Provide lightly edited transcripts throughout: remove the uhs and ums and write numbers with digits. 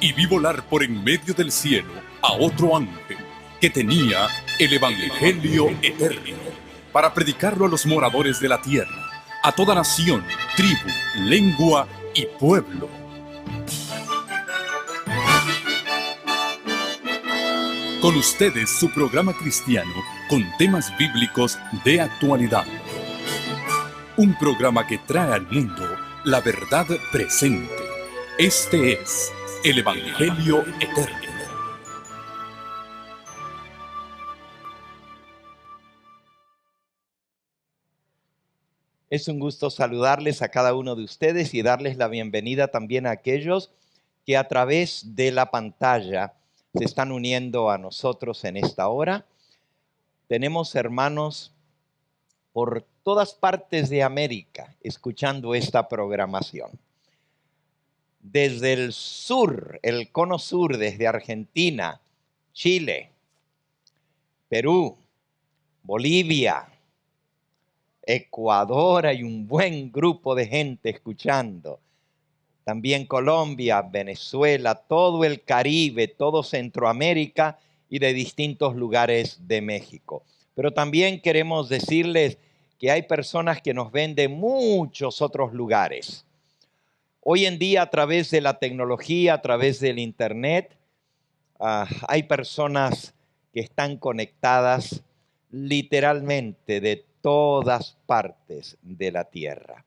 Y vi volar por en medio del cielo a otro ángel que tenía el Evangelio eterno para predicarlo a los moradores de la tierra, a toda nación, tribu, lengua y pueblo. Con ustedes su programa cristiano con temas bíblicos de actualidad. Un programa que trae al mundo la verdad presente. Este es el Evangelio eterno. Es un gusto saludarles a cada uno de ustedes y darles la bienvenida también a aquellos que a través de la pantalla se están uniendo a nosotros en esta hora. Tenemos hermanos por todas partes de América escuchando esta programación. Desde el sur, el cono sur, desde Argentina, Chile, Perú, Bolivia, Ecuador, hay un buen grupo de gente escuchando. También Colombia, Venezuela, todo el Caribe, todo Centroamérica y de distintos lugares de México. Pero también queremos decirles que hay personas que nos ven de muchos otros lugares. Hoy en día, a través de la tecnología, a través del Internet, hay personas que están conectadas literalmente de todas partes de la tierra.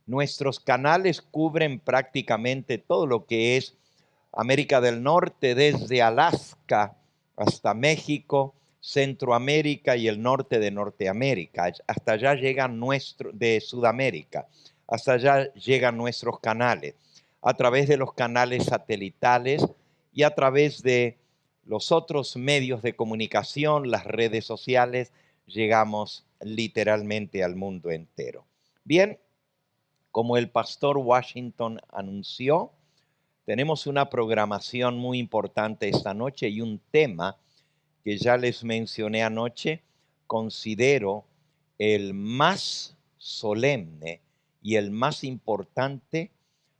Nuestros canales cubren prácticamente todo lo que es América del Norte, desde Alaska hasta México, Centroamérica y el norte de Norteamérica. Hasta allá llegan de Sudamérica, hasta allá llegan nuestros canales, a través de los canales satelitales y a través de los otros medios de comunicación, las redes sociales, llegamos literalmente al mundo entero. Bien, como el pastor Washington anunció, tenemos una programación muy importante esta noche y un tema que ya les mencioné anoche, considero el más solemne y el más importante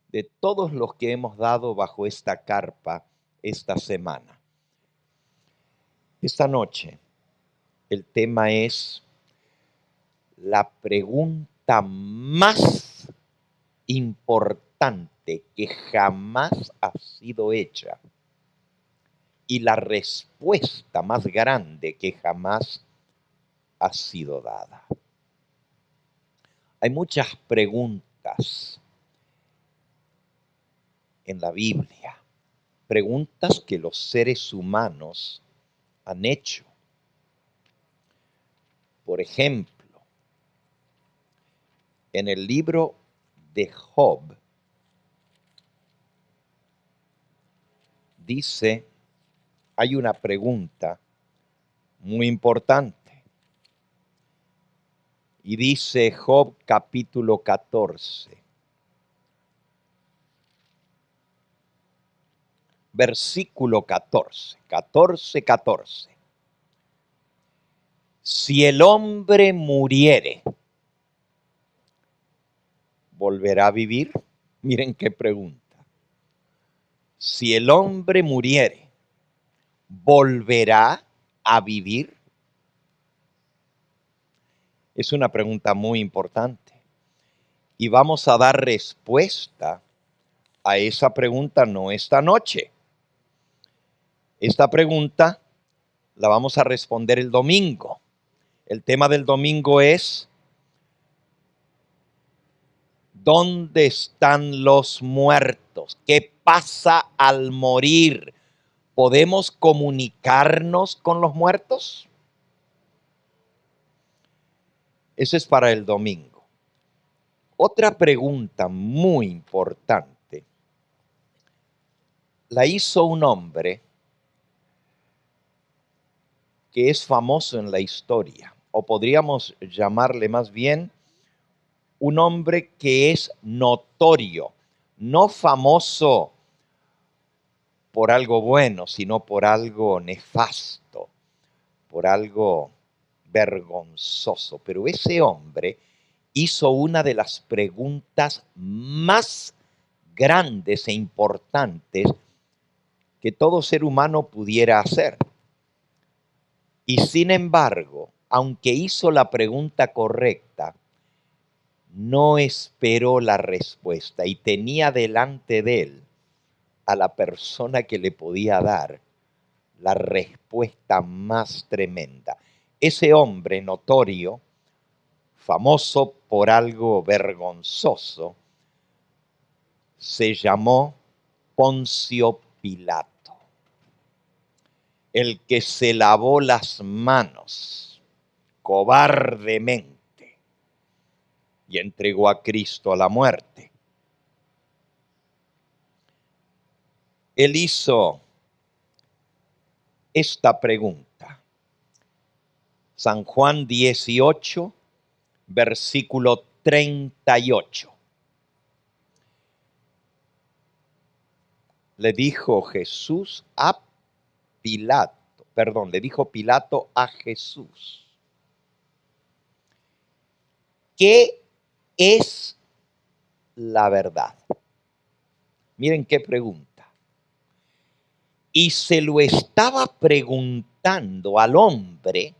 de todos los que hemos dado bajo esta carpa esta semana. Esta noche el tema es la pregunta más importante que jamás ha sido hecha y la respuesta más grande que jamás ha sido dada. Hay muchas preguntas en la Biblia, preguntas que los seres humanos han hecho. Por ejemplo, en el libro de Job dice, hay una pregunta muy importante. Y dice Job capítulo 14, versículo 14. Si el hombre muriere, ¿volverá a vivir? Miren qué pregunta. Si el hombre muriere, ¿volverá a vivir? Es una pregunta muy importante. Y vamos a dar respuesta a esa pregunta no esta noche. Esta pregunta la vamos a responder el domingo. El tema del domingo es ¿dónde están los muertos? ¿Qué pasa al morir? ¿Podemos comunicarnos con los muertos? Eso es para el domingo. Otra pregunta muy importante la hizo un hombre que es famoso en la historia, o podríamos llamarle más bien un hombre que es notorio, no famoso por algo bueno, sino por algo nefasto, por algo vergonzoso. Pero ese hombre hizo una de las preguntas más grandes e importantes que todo ser humano pudiera hacer. Y sin embargo, aunque hizo la pregunta correcta, no esperó la respuesta y tenía delante de él a la persona que le podía dar la respuesta más tremenda. Ese hombre notorio, famoso por algo vergonzoso, se llamó Poncio Pilato, el que se lavó las manos cobardemente y entregó a Cristo a la muerte. Él hizo esta pregunta. San Juan 18, versículo 38. Le dijo Pilato a Jesús: ¿qué es la verdad? Miren qué pregunta. Y se lo estaba preguntando al hombre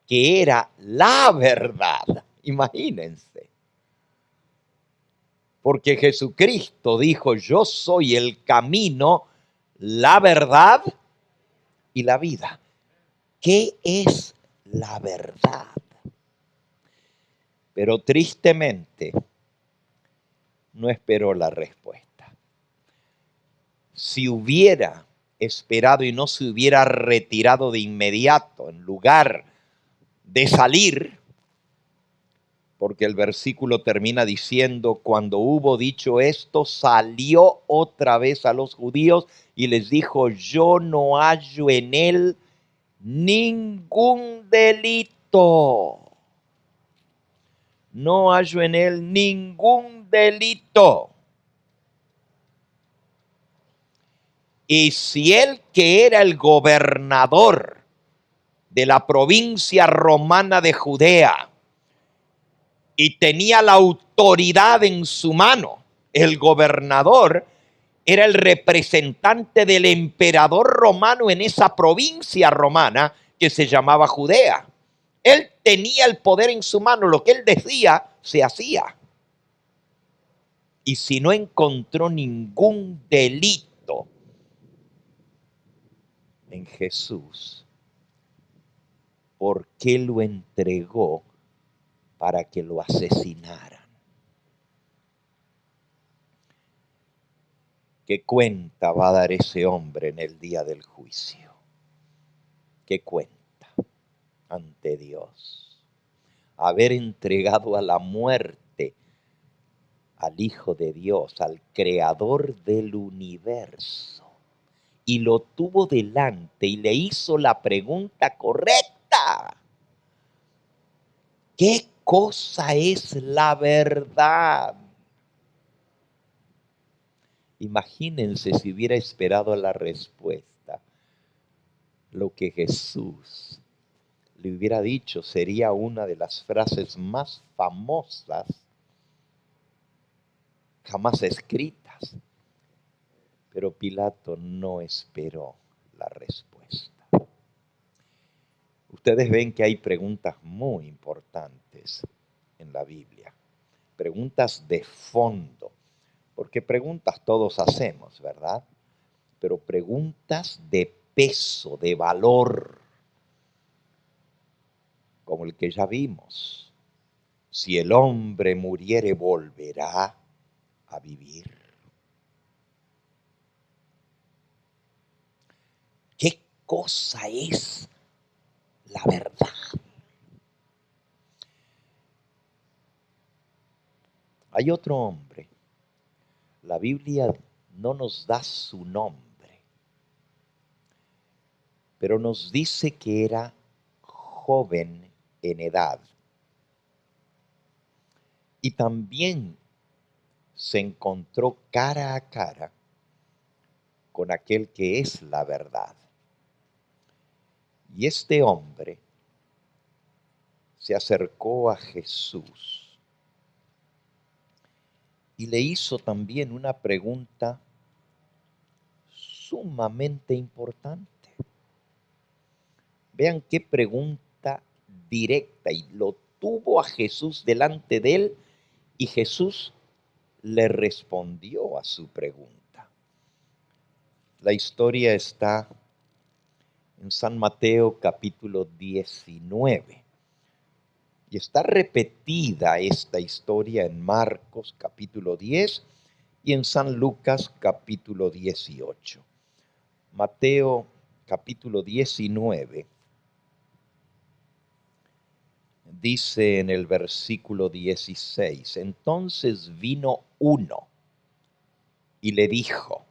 que era la verdad. Imagínense. Porque Jesucristo dijo: yo soy el camino, la verdad y la vida. ¿Qué es la verdad? Pero tristemente no esperó la respuesta. Si hubiera esperado y no se hubiera retirado de inmediato, en lugar de salir, porque el versículo termina diciendo: cuando hubo dicho esto, salió otra vez a los judíos y les dijo: yo no hallo en él ningún delito. No hallo en él ningún delito. Y si él, que era el gobernador de la provincia romana de Judea y tenía la autoridad en su mano, el gobernador era el representante del emperador romano en esa provincia romana que se llamaba Judea. Él tenía el poder en su mano, lo que él decía se hacía. Y si no encontró ningún delito en Jesús, ¿por qué lo entregó para que lo asesinaran? ¿Qué cuenta va a dar ese hombre en el día del juicio? ¿Qué cuenta ante Dios? Haber entregado a la muerte al Hijo de Dios, al Creador del universo, y lo tuvo delante y le hizo la pregunta correcta. ¿Qué cosa es la verdad? Imagínense si hubiera esperado la respuesta. Lo que Jesús le hubiera dicho sería una de las frases más famosas jamás escritas. Pero Pilato no esperó la respuesta. Ustedes ven que hay preguntas muy importantes en la Biblia. Preguntas de fondo. Porque preguntas todos hacemos, ¿verdad? Pero preguntas de peso, de valor, como el que ya vimos. Si el hombre muriere, ¿volverá a vivir? ¿Qué cosa es la verdad? Hay otro hombre. La Biblia no nos da su nombre, pero nos dice que era joven en edad. Y también se encontró cara a cara con aquel que es la verdad. Y este hombre se acercó a Jesús y le hizo también una pregunta sumamente importante. Vean qué pregunta directa, y lo tuvo a Jesús delante de él y Jesús le respondió a su pregunta. La historia está en San Mateo capítulo 19 y está repetida esta historia en Marcos capítulo 10 y en San Lucas capítulo 18. Mateo capítulo 19 dice en el versículo 16, entonces vino uno y le dijo,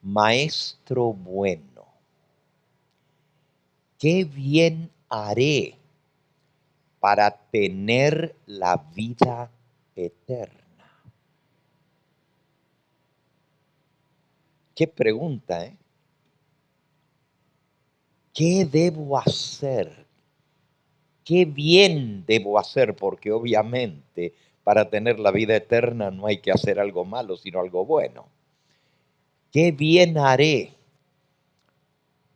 Maestro bueno, ¿qué bien haré para tener la vida eterna? Qué pregunta, ¿eh? ¿Qué debo hacer? ¿Qué bien debo hacer? Porque obviamente para tener la vida eterna no hay que hacer algo malo, sino algo bueno. ¿Qué bien haré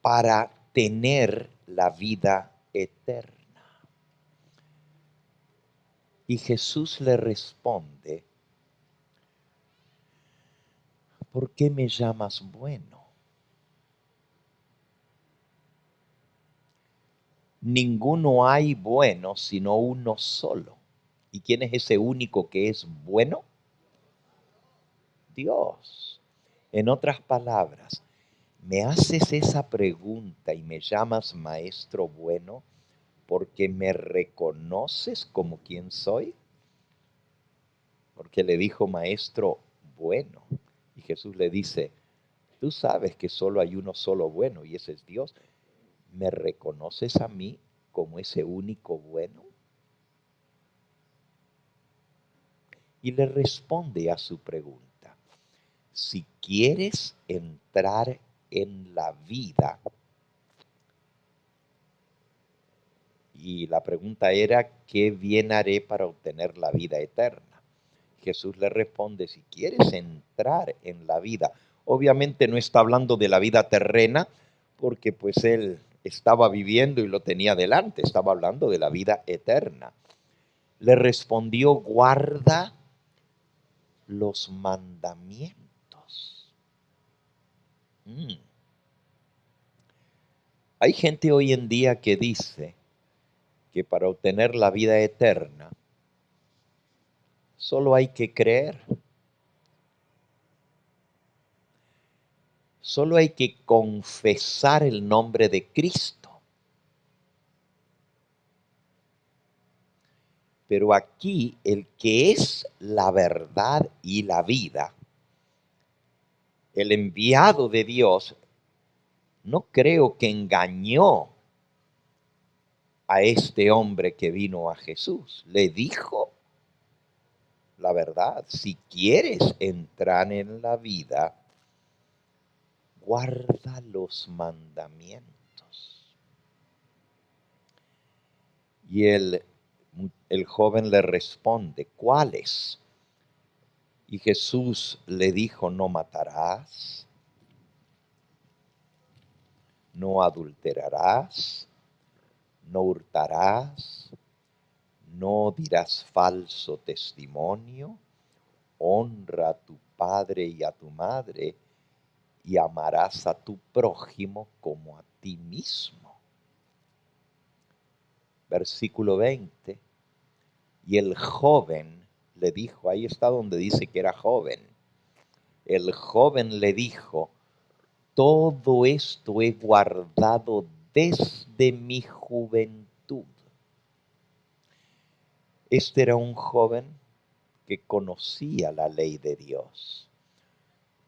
para tener la vida eterna? Y Jesús le responde, ¿por qué me llamas bueno? Ninguno hay bueno sino uno solo. ¿Y quién es ese único que es bueno? Dios. En otras palabras, me haces esa pregunta y me llamas maestro bueno porque me reconoces como quien soy. Porque le dijo maestro bueno. Y Jesús le dice, tú sabes que solo hay uno solo bueno y ese es Dios. ¿Me reconoces a mí como ese único bueno? Y le responde a su pregunta, si quieres entrar en la vida, y la pregunta era, ¿qué bien haré para obtener la vida eterna? Jesús le responde, si quieres entrar en la vida, obviamente no está hablando de la vida terrena, porque pues él estaba viviendo y lo tenía delante, estaba hablando de la vida eterna. Le respondió, guarda los mandamientos. Hay gente hoy en día que dice que para obtener la vida eterna solo hay que creer. Solo hay que confesar el nombre de Cristo. Pero aquí el que es la verdad y la vida, el enviado de Dios, no creo que engañó a este hombre que vino a Jesús. Le dijo la verdad, si quieres entrar en la vida, guarda los mandamientos. Y el joven le responde, ¿cuáles? Y Jesús le dijo, no matarás, no adulterarás, no hurtarás, no dirás falso testimonio, honra a tu padre y a tu madre, y amarás a tu prójimo como a ti mismo. Versículo 20. Y el joven le dijo, ahí está donde dice que era joven. El joven le dijo, todo esto he guardado desde mi juventud. Este era un joven que conocía la ley de Dios,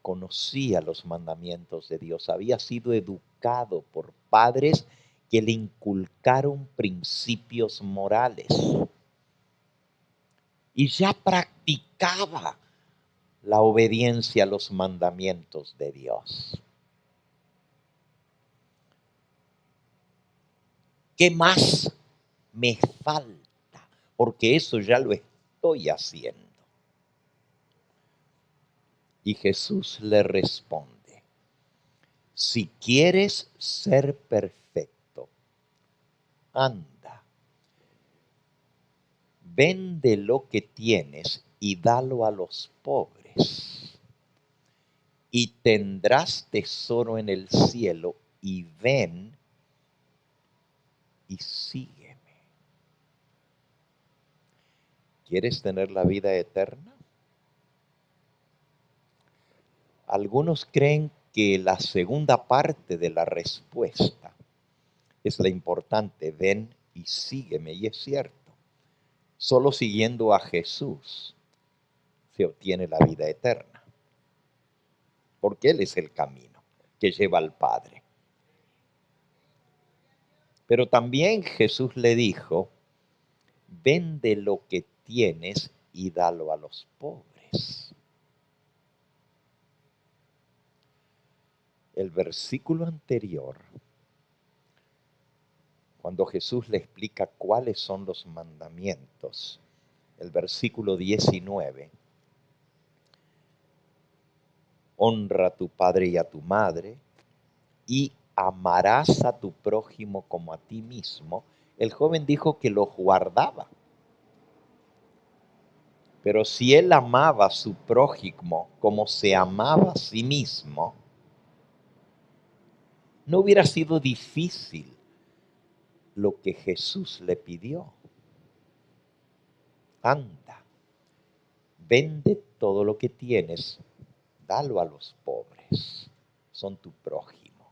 conocía los mandamientos de Dios, había sido educado por padres que le inculcaron principios morales y ya practicaba la obediencia a los mandamientos de Dios. ¿Qué más me falta? Porque eso ya lo estoy haciendo. Y Jesús le responde, Si quieres ser perfecto, anda, vende lo que tienes y dalo a los pobres, y tendrás tesoro en el cielo, y ven y sígueme. ¿Quieres tener la vida eterna? Algunos creen que la segunda parte de la respuesta es la importante, ven y sígueme, y es cierto. Solo siguiendo a Jesús se obtiene la vida eterna, porque Él es el camino que lleva al Padre. Pero también Jesús le dijo, vende lo que tienes y dalo a los pobres. El versículo anterior, cuando Jesús le explica cuáles son los mandamientos, el versículo 19, honra a tu padre y a tu madre, y amarás a tu prójimo como a ti mismo. El joven dijo que los guardaba. Pero si él amaba a su prójimo como se amaba a sí mismo, no hubiera sido difícil lo que Jesús le pidió. Anda, vende todo lo que tienes, dalo a los pobres, son tu prójimo,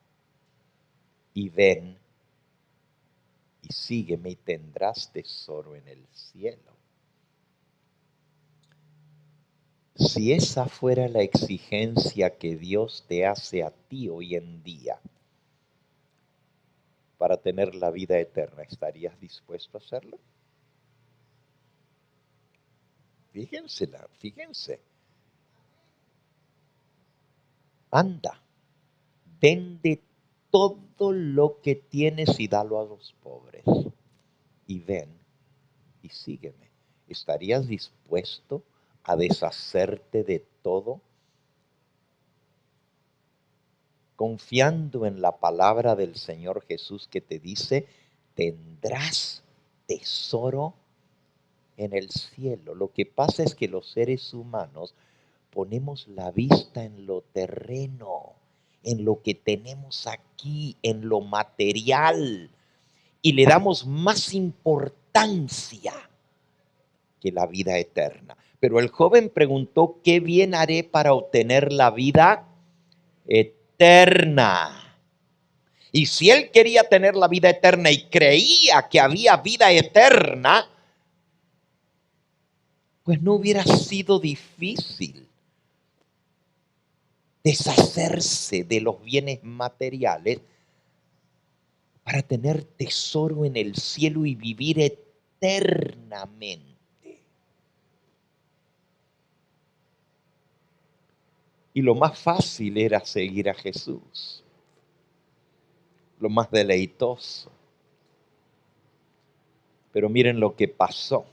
y ven y sígueme y tendrás tesoro en el cielo. Si esa fuera la exigencia que Dios te hace a ti hoy en día para tener la vida eterna, ¿estarías dispuesto a hacerlo? Fíjense. Anda, vende todo lo que tienes y dalo a los pobres. Y ven y sígueme. ¿Estarías dispuesto a deshacerte de todo? Confiando en la palabra del Señor Jesús que te dice, tendrás tesoro en el cielo. Lo que pasa es que los seres humanos ponemos la vista en lo terreno, en lo que tenemos aquí, en lo material, y le damos más importancia que la vida eterna. Pero el joven preguntó, ¿qué bien haré para obtener la vida eterna? Y si él quería tener la vida eterna y creía que había vida eterna, pues no hubiera sido difícil deshacerse de los bienes materiales para tener tesoro en el cielo y vivir eternamente. Y lo más fácil era seguir a Jesús, lo más deleitoso. Pero miren lo que pasó.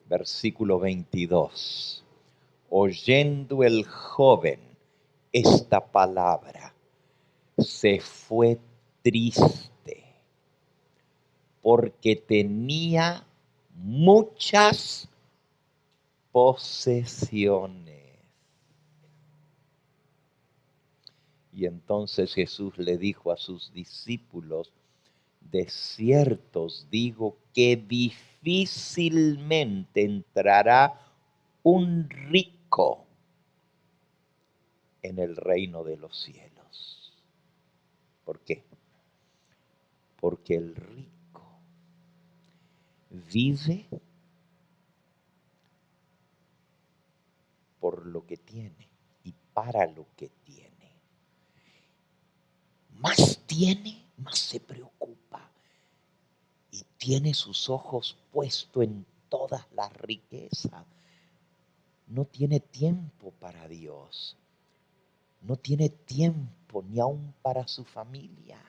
Versículo 22. Oyendo el joven esta palabra, se fue triste, porque tenía muchas posesiones. Y entonces Jesús le dijo a sus discípulos, de cierto os digo que difícilmente entrará un rico en el reino de los cielos. ¿Por qué? Porque el rico vive por lo que tiene y para lo que tiene. Más tiene, más se preocupa y tiene sus ojos puestos en todas las riquezas. No tiene tiempo para Dios, no tiene tiempo ni aún para su familia.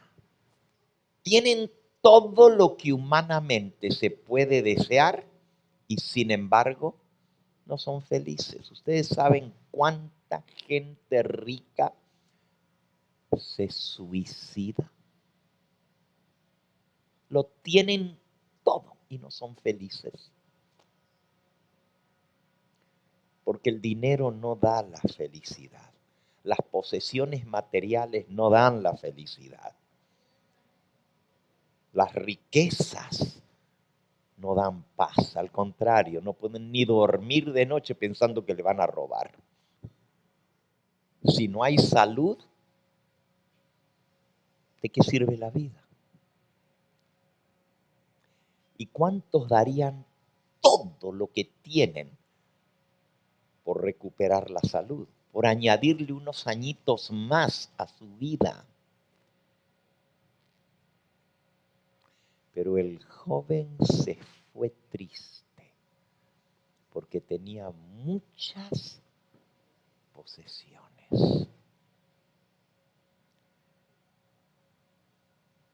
Tienen todo lo que humanamente se puede desear y sin embargo no son felices. Ustedes saben cuántos cuánta gente rica se suicida? Lo tienen todo y no son felices. Porque el dinero no da la felicidad. Las posesiones materiales no dan la felicidad. Las riquezas no dan paz. Al contrario, no pueden ni dormir de noche pensando que le van a robar. Si no hay salud, ¿de qué sirve la vida? ¿Y cuántos darían todo lo que tienen por recuperar la salud, por añadirle unos añitos más a su vida? Pero el joven se fue triste porque tenía muchas posesiones.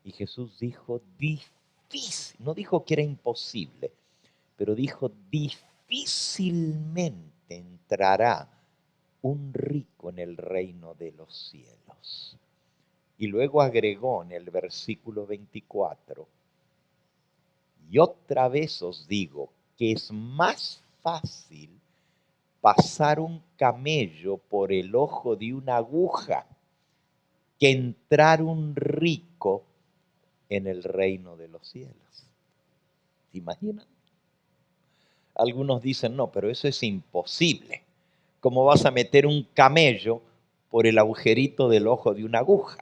Y Jesús dijo, difícil, no dijo que era imposible, pero dijo, difícilmente entrará un rico en el reino de los cielos. Y luego agregó en el versículo 24, y otra vez os digo que es más fácil pasar un camello por el ojo de una aguja que entrar un rico en el reino de los cielos. ¿Se imaginan? Algunos dicen, no, pero eso es imposible. ¿Cómo vas a meter un camello por el agujerito del ojo de una aguja?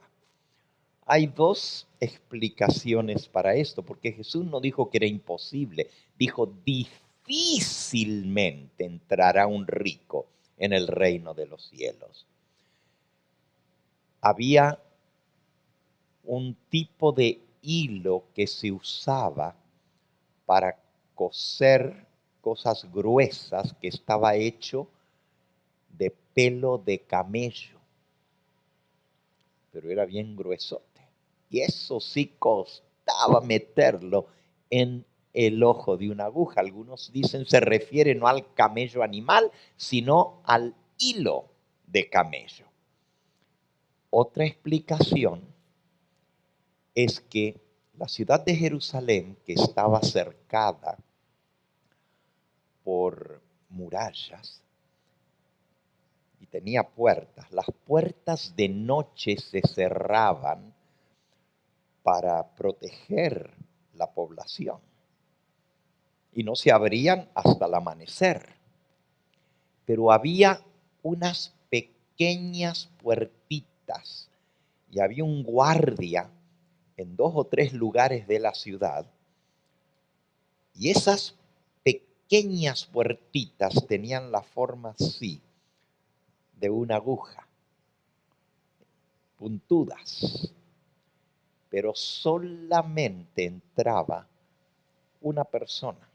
Hay dos explicaciones para esto, porque Jesús no dijo que era imposible, dijo difícilmente entrará un rico en el reino de los cielos. Había un tipo de hilo que se usaba para coser cosas gruesas que estaba hecho de pelo de camello, pero era bien gruesote. Y eso sí costaba meterlo en el ojo de una aguja. Algunos dicen se refiere no al camello animal, sino al hilo de camello. Otra explicación es que la ciudad de Jerusalén, que estaba cercada por murallas y tenía puertas, las puertas de noche se cerraban para proteger la población y no se abrían hasta el amanecer. Pero había unas pequeñas puertitas y había un guardia en 2 o 3 lugares de la ciudad, y esas pequeñas puertitas tenían la forma así de una aguja, puntudas, pero solamente entraba una persona.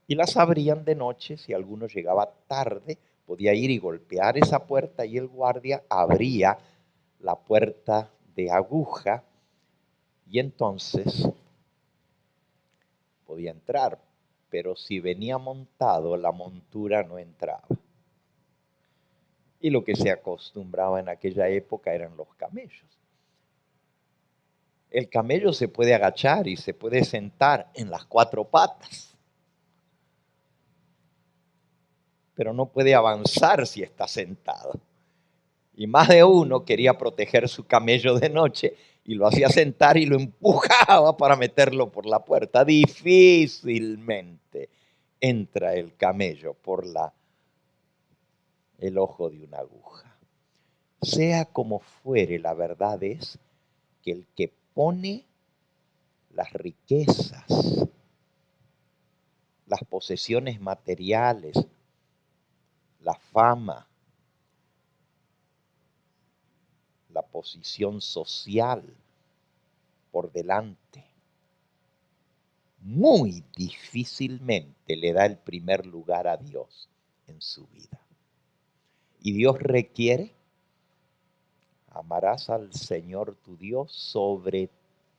Y las abrían de noche. Si alguno llegaba tarde, podía ir y golpear esa puerta y el guardia abría la puerta de aguja y entonces podía entrar. Pero si venía montado, la montura no entraba. Y lo que se acostumbraba en aquella época eran los camellos. El camello se puede agachar y se puede sentar en las 4 patas, pero no puede avanzar si está sentado. Y más de uno quería proteger su camello de noche y lo hacía sentar y lo empujaba para meterlo por la puerta. Difícilmente entra el camello por el ojo de una aguja. Sea como fuere, la verdad es que el que pone las riquezas, las posesiones materiales, la fama, la posición social por delante, muy difícilmente le da el primer lugar a Dios en su vida. Y Dios requiere, amarás al Señor tu Dios sobre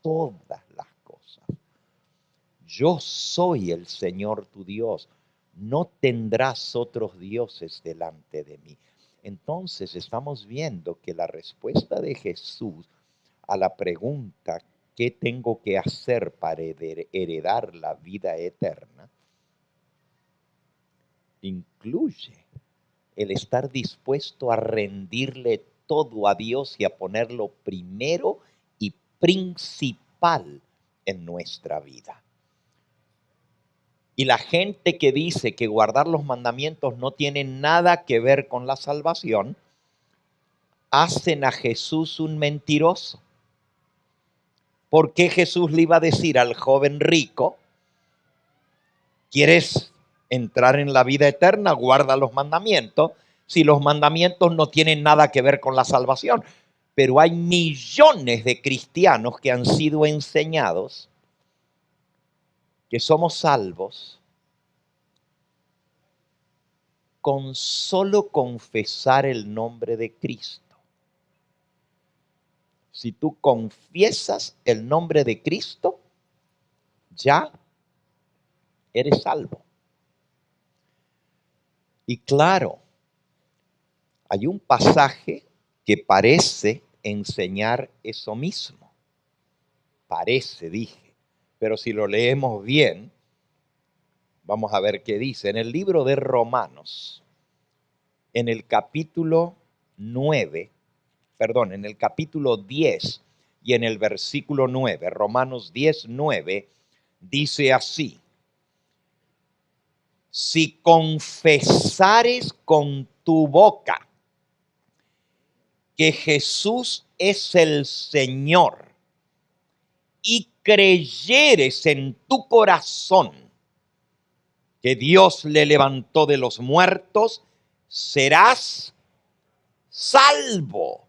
todas las cosas. Yo soy el Señor tu Dios. no tendrás otros dioses delante de mí. Entonces estamos viendo que la respuesta de Jesús a la pregunta, ¿qué tengo que hacer para heredar la vida eterna?, incluye el estar dispuesto a rendirle todo a Dios y a ponerlo primero y principal en nuestra vida. Y la gente que dice que guardar los mandamientos no tiene nada que ver con la salvación, hacen a Jesús un mentiroso. ¿Por qué Jesús le iba a decir al joven rico, ¿quieres entrar en la vida eterna? Guarda los mandamientos, si los mandamientos no tienen nada que ver con la salvación. Pero hay millones de cristianos que han sido enseñados que somos salvos con solo confesar el nombre de Cristo. Si tú confiesas el nombre de Cristo, ya eres salvo. Y claro, hay un pasaje que parece enseñar eso mismo. Parece, dije, pero si lo leemos bien, vamos a ver qué dice. En el libro de Romanos, en el capítulo 9, en el capítulo 10 y en el versículo 9, Romanos 10, 9, dice así: si confesares con tu boca que Jesús es el Señor y creyeres en tu corazón que Dios le levantó de los muertos, serás salvo.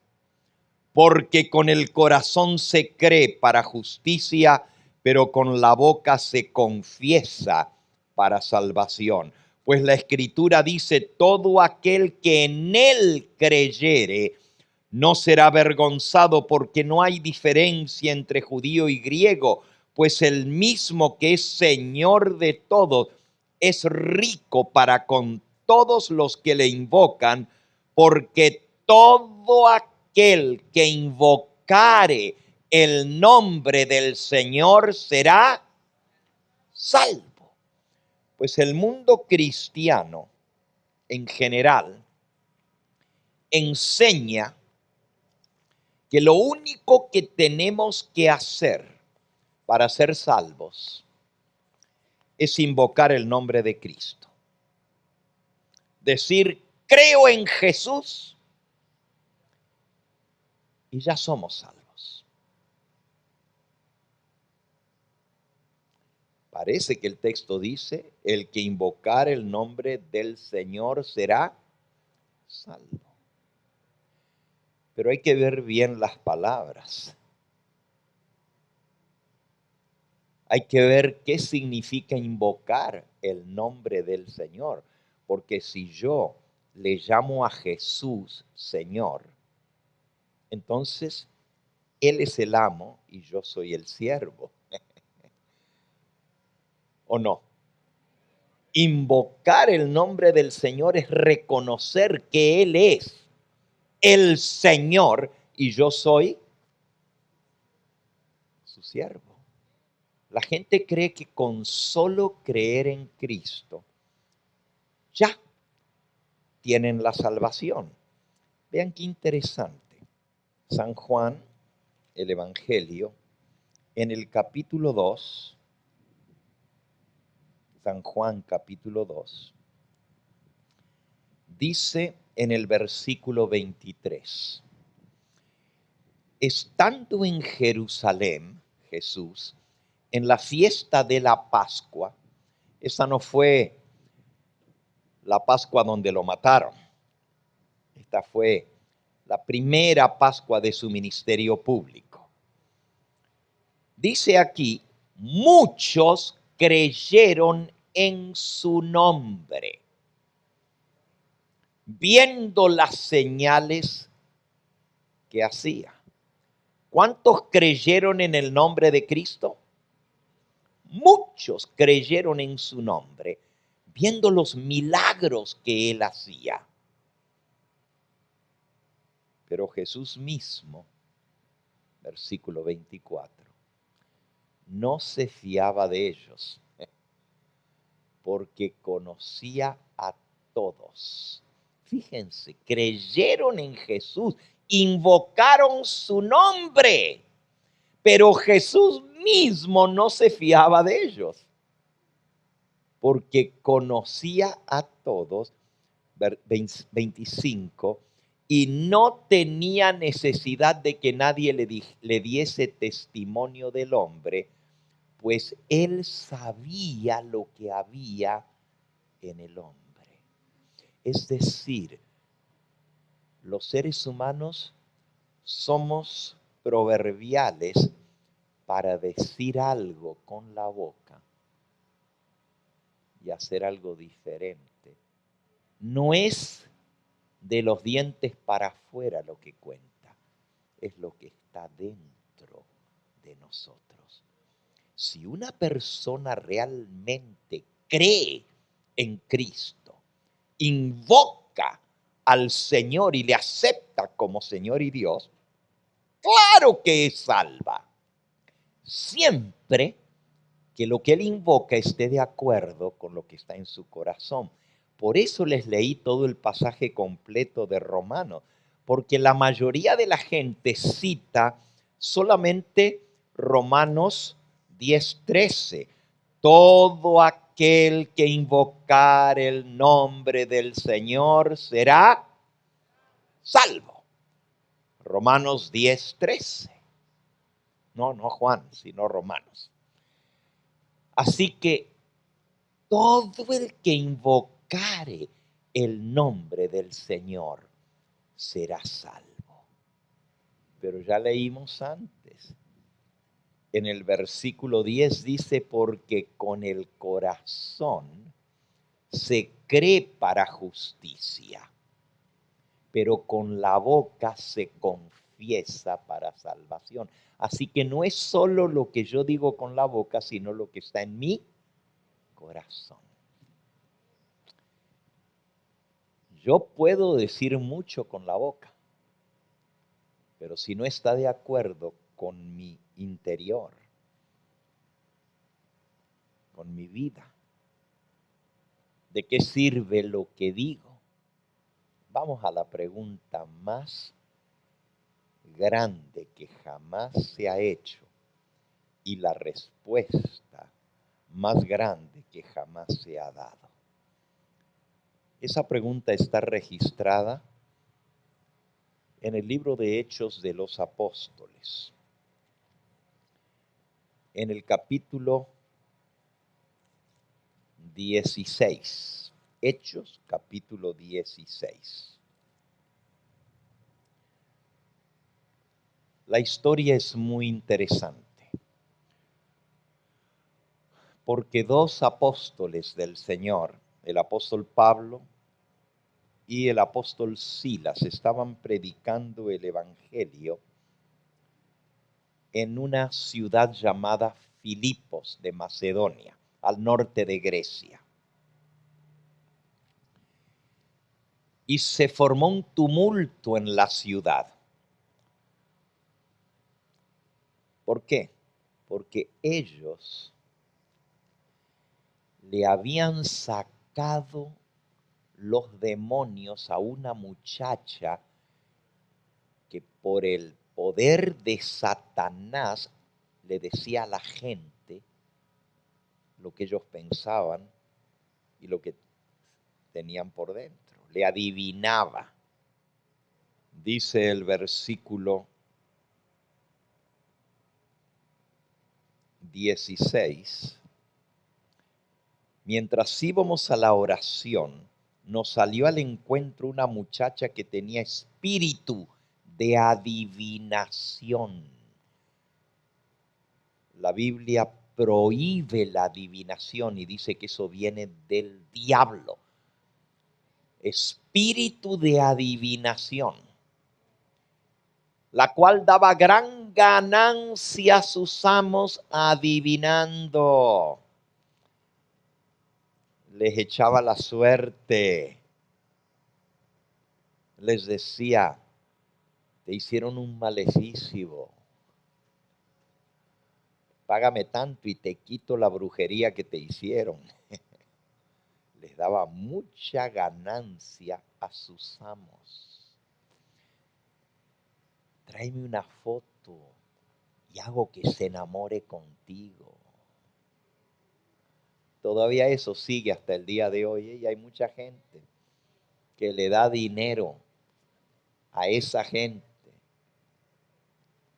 Porque con el corazón se cree para justicia, pero con la boca se confiesa para salvación. Pues la Escritura dice, todo aquel que en él creyere no será avergonzado, porque no hay diferencia entre judío y griego, pues el mismo que es Señor de todos es rico para con todos los que le invocan, porque todo aquel que invocare el nombre del Señor será salvo. Pues el mundo cristiano en general enseña que lo único que tenemos que hacer para ser salvos es invocar el nombre de Cristo. Decir, creo en Jesús y ya somos salvos. Parece que el texto dice, el que invocar el nombre del Señor será salvo. Pero hay que ver bien las palabras. Hay que ver qué significa invocar el nombre del Señor. Porque si yo le llamo a Jesús Señor, entonces Él es el amo y yo soy el siervo. ¿O no? Invocar el nombre del Señor es reconocer que Él es el Señor y yo soy su siervo. La gente cree que con solo creer en Cristo ya tienen la salvación. Vean qué interesante. San Juan, el Evangelio, en el capítulo 2, San Juan capítulo 2, dice en el versículo 23, estando en Jerusalén, Jesús, en la fiesta de la Pascua, esa no fue la Pascua donde lo mataron, esta fue la primera Pascua de su ministerio público. Dice aquí, muchos creyeron en su nombre, viendo las señales que hacía. ¿Cuántos creyeron en el nombre de Cristo? Muchos creyeron en su nombre, viendo los milagros que él hacía. Pero Jesús mismo, versículo 24, no se fiaba de ellos, porque conocía a todos. Fíjense, creyeron en Jesús, invocaron su nombre, pero Jesús mismo no se fiaba de ellos, porque conocía a todos, 25, y no tenía necesidad de que nadie le diese testimonio del hombre, pues él sabía lo que había en el hombre. Es decir, los seres humanos somos proverbiales para decir algo con la boca y hacer algo diferente. No es de los dientes para afuera lo que cuenta, es lo que está dentro de nosotros. Si una persona realmente cree en Cristo, invoca al Señor y le acepta como Señor y Dios, claro que es salva. Siempre que lo que él invoca esté de acuerdo con lo que está en su corazón. Por eso les leí todo el pasaje completo de Romanos, porque la mayoría de la gente cita solamente Romanos 10:13. Todo aquel que invocar el nombre del Señor será salvo. Romanos 10:13. No Juan, sino Romanos. Así que todo el que invocare el nombre del Señor será salvo. Pero ya leímos antes. En el versículo 10 dice, porque con el corazón se cree para justicia, pero con la boca se confiesa para salvación. Así que no es solo lo que yo digo con la boca, sino lo que está en mi corazón. Yo puedo decir mucho con la boca, pero si no está de acuerdo con mi interior, con mi vida, ¿de qué sirve lo que digo? Vamos a la pregunta más grande que jamás se ha hecho y la respuesta más grande que jamás se ha dado. Esa pregunta está registrada en el libro de Hechos de los Apóstoles, en el capítulo 16. Hechos, capítulo 16. La historia es muy interesante, porque dos apóstoles del Señor, el apóstol Pablo y el apóstol Silas, estaban predicando el evangelio en una ciudad llamada Filipos de Macedonia, al norte de Grecia. Y se formó un tumulto en la ciudad. ¿Por qué? Porque ellos le habían sacado los demonios a una muchacha que por el poder de Satanás le decía a la gente lo que ellos pensaban y lo que tenían por dentro. Le adivinaba. Dice el versículo 16. Mientras íbamos a la oración, nos salió al encuentro una muchacha que tenía espíritu de adivinación. La Biblia prohíbe la adivinación y dice que eso viene del diablo. Espíritu de adivinación, la cual daba gran ganancia a sus amos adivinando. les echaba la suerte. Les decía, te hicieron un maleficio. Págame tanto y te quito la brujería que te hicieron. Les daba mucha ganancia a sus amos. Tráeme una foto y hago que se enamore contigo. Todavía eso sigue hasta el día de hoy, y hay mucha gente que le da dinero a esa gente.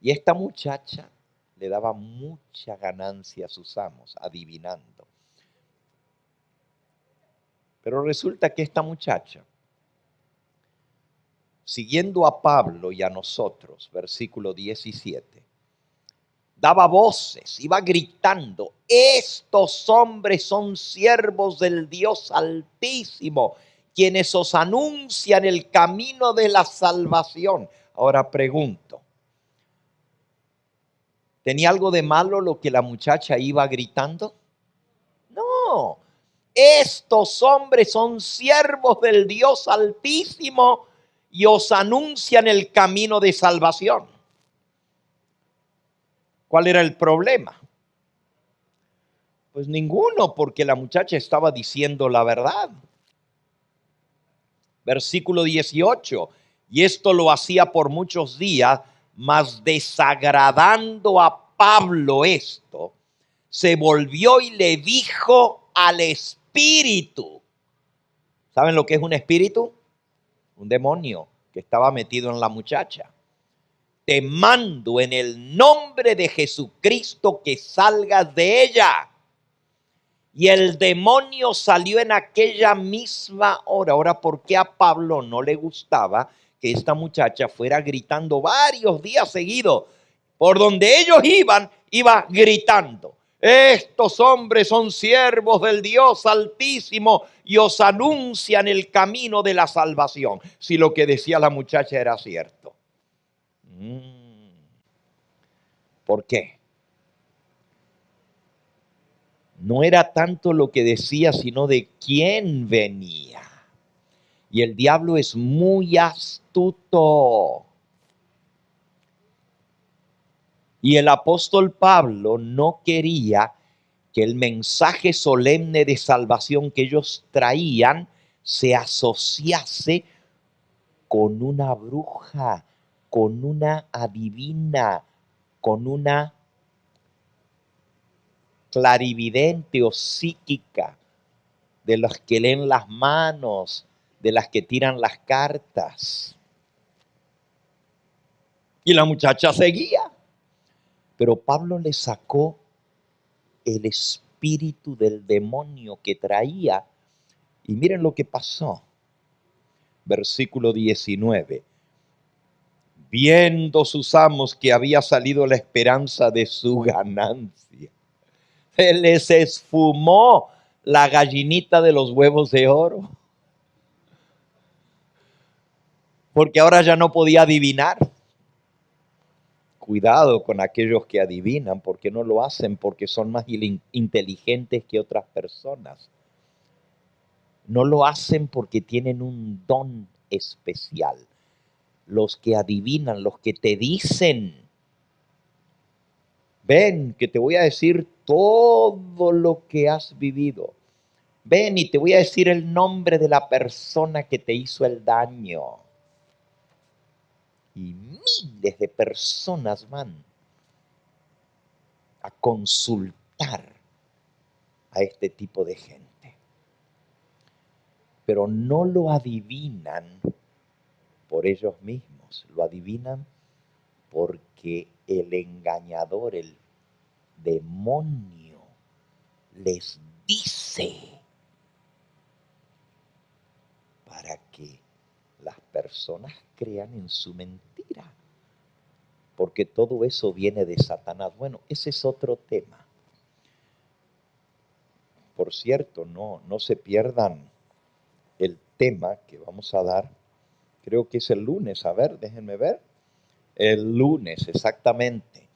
Y esta muchacha le daba mucha ganancia a sus amos, adivinando. Pero resulta que esta muchacha, siguiendo a Pablo y a nosotros, versículo 17, daba voces, iba gritando, estos hombres son siervos del Dios Altísimo, quienes os anuncian el camino de la salvación. Ahora pregunto, ¿tenía algo de malo lo que la muchacha iba gritando? No, estos hombres son siervos del Dios Altísimo y os anuncian el camino de salvación. ¿Cuál era el problema? Pues ninguno, porque la muchacha estaba diciendo la verdad. Versículo 18, y esto lo hacía por muchos días, mas desagradando a Pablo esto, se volvió y le dijo al espíritu. ¿Saben lo que es un espíritu? Un demonio que estaba metido en la muchacha. Te mando en el nombre de Jesucristo que salgas de ella. Y el demonio salió en aquella misma hora. Ahora, ¿por qué a Pablo no le gustaba que esta muchacha fuera gritando varios días seguidos? Por donde ellos iban, iba gritando. Estos hombres son siervos del Dios Altísimo y os anuncian el camino de la salvación. Si lo que decía la muchacha era cierto. ¿Por qué? No era tanto lo que decía, sino de quién venía. Y el diablo es muy astuto. Y el apóstol Pablo no quería que el mensaje solemne de salvación que ellos traían se asociase con una bruja, con una adivina, con una clarividente o psíquica, de las que leen las manos, de las que tiran las cartas. Y la muchacha seguía. Pero Pablo le sacó el espíritu del demonio que traía. Y miren lo que pasó. Versículo 19. Viendo sus amos que había salido la esperanza de su ganancia, se les esfumó la gallinita de los huevos de oro. Porque ahora ya no podía adivinar. Cuidado con aquellos que adivinan, porque no lo hacen porque son más inteligentes que otras personas. No lo hacen porque tienen un don especial. Los que adivinan, los que te dicen, ven que te voy a decir todo lo que has vivido. Ven y te voy a decir el nombre de la persona que te hizo el daño. Y miles de personas van a consultar a este tipo de gente. Pero no lo adivinan por ellos mismos, lo adivinan porque el engañador, el demonio, les dice para que las personas crean en su mentira. Porque todo eso viene de Satanás. Bueno, ese es otro tema. Por cierto, no se pierdan el tema que vamos a dar. Creo que es el lunes. A ver, déjenme ver. El lunes, exactamente.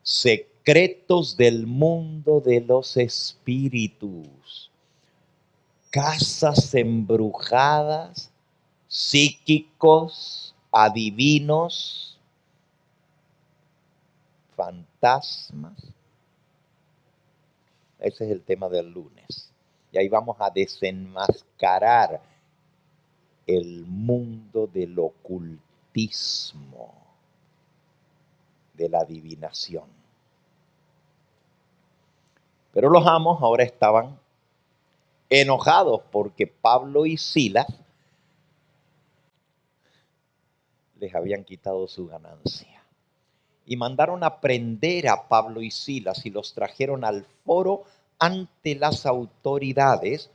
Secretos del mundo de los espíritus. casas embrujadas, psíquicos, adivinos, fantasmas. Ese es el tema del lunes. Y ahí vamos a desenmascarar el mundo del ocultismo, de la adivinación. Pero los amos ahora estaban enojados porque Pablo y Silas les habían quitado su ganancia. Y mandaron a prender a Pablo y Silas y los trajeron al foro ante las autoridades.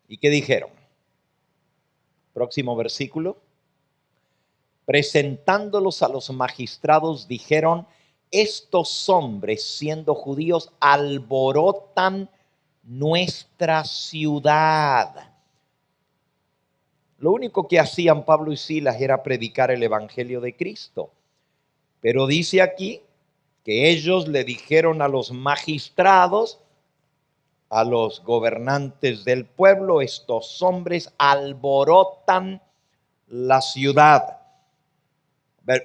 ¿Y qué dijeron? Próximo versículo. Presentándolos a los magistrados, dijeron: estos hombres, siendo judíos, alborotan nuestra ciudad. Lo único que hacían Pablo y Silas era predicar el evangelio de Cristo. Pero dice aquí que ellos le dijeron a los magistrados, a los gobernantes del pueblo: estos hombres alborotan la ciudad.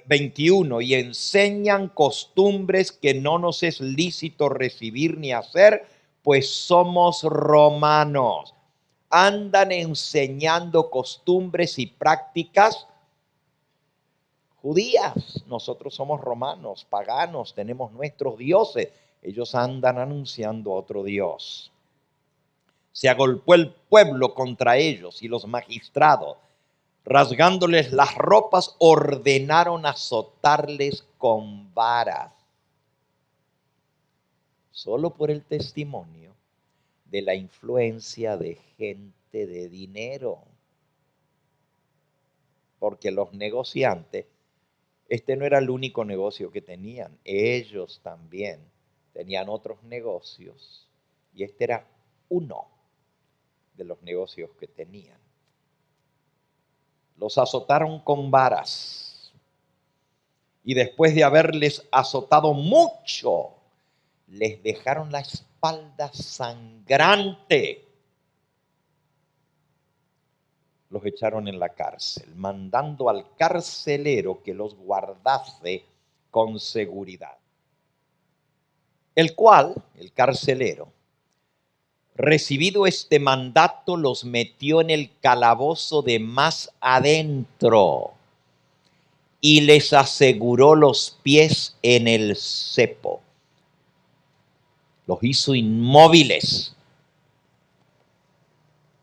21, y enseñan costumbres que no nos es lícito recibir ni hacer, pues somos romanos. Andan enseñando costumbres y prácticas judías. Nosotros somos romanos, paganos, tenemos nuestros dioses. Ellos andan anunciando otro Dios. Se agolpó el pueblo contra ellos y los magistrados, rasgándoles las ropas, ordenaron azotarles con varas. Solo por el testimonio de la influencia de gente de dinero. Porque los negociantes, este no era el único negocio que tenían. Ellos también tenían otros negocios. Y este era uno de los negocios que tenían. Los azotaron con varas. Y después de haberles azotado mucho, les dejaron la espalda sangrante. Los echaron en la cárcel, mandando al carcelero que los guardase con seguridad. El cual, el carcelero, recibido este mandato, los metió en el calabozo de más adentro y les aseguró los pies en el cepo. Los hizo inmóviles,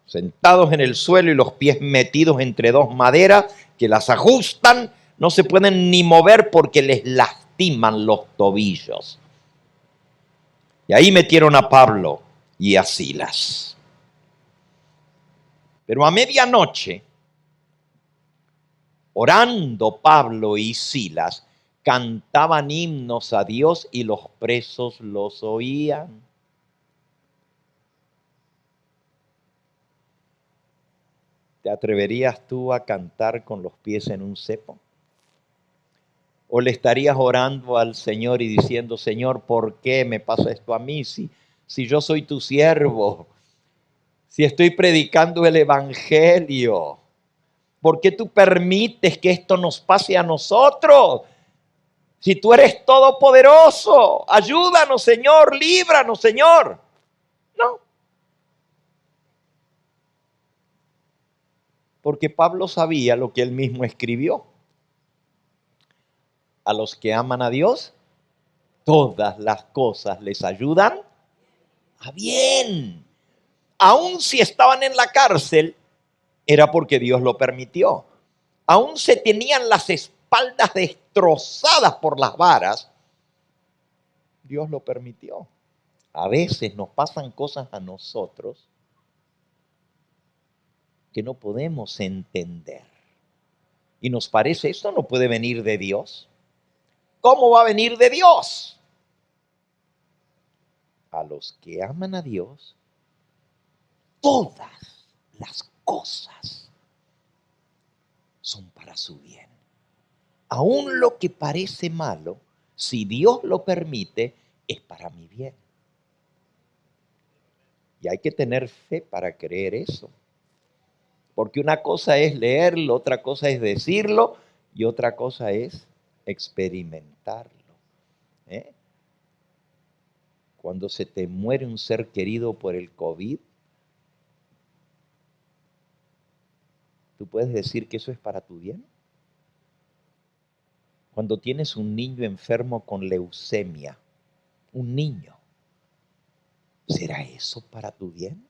sentados en el suelo y los pies metidos entre dos maderas que las ajustan, no se pueden ni mover porque les lastiman los tobillos. Y ahí metieron a Pablo y a Silas. Pero a medianoche, orando Pablo y Silas, cantaban himnos a Dios y los presos los oían. ¿Te atreverías tú a cantar con los pies en un cepo? ¿O le estarías orando al Señor y diciendo: Señor, ¿por qué me pasa esto a mí? Si yo soy tu siervo, si estoy predicando el evangelio, ¿por qué tú permites que esto nos pase a nosotros? Si tú eres todopoderoso, ayúdanos, Señor, líbranos, Señor. No. Porque Pablo sabía lo que él mismo escribió. A los que aman a Dios, todas las cosas les ayudan a bien. Aun si estaban en la cárcel, era porque Dios lo permitió. Aun se tenían las espaldas destrozadas por las varas, Dios lo permitió. A veces nos pasan cosas a nosotros que no podemos entender. Y nos parece, esto no puede venir de Dios. ¿Cómo va a venir de Dios? A los que aman a Dios, todas las cosas son para su bien. Aún lo que parece malo, si Dios lo permite, es para mi bien. Y hay que tener fe para creer eso. Porque una cosa es leerlo, otra cosa es decirlo y otra cosa es experimentarlo. ¿eh? Cuando se te muere un ser querido por el COVID, ¿tú puedes decir que eso es para tu bien? Cuando tienes un niño enfermo con leucemia, un niño, ¿será eso para tu bien?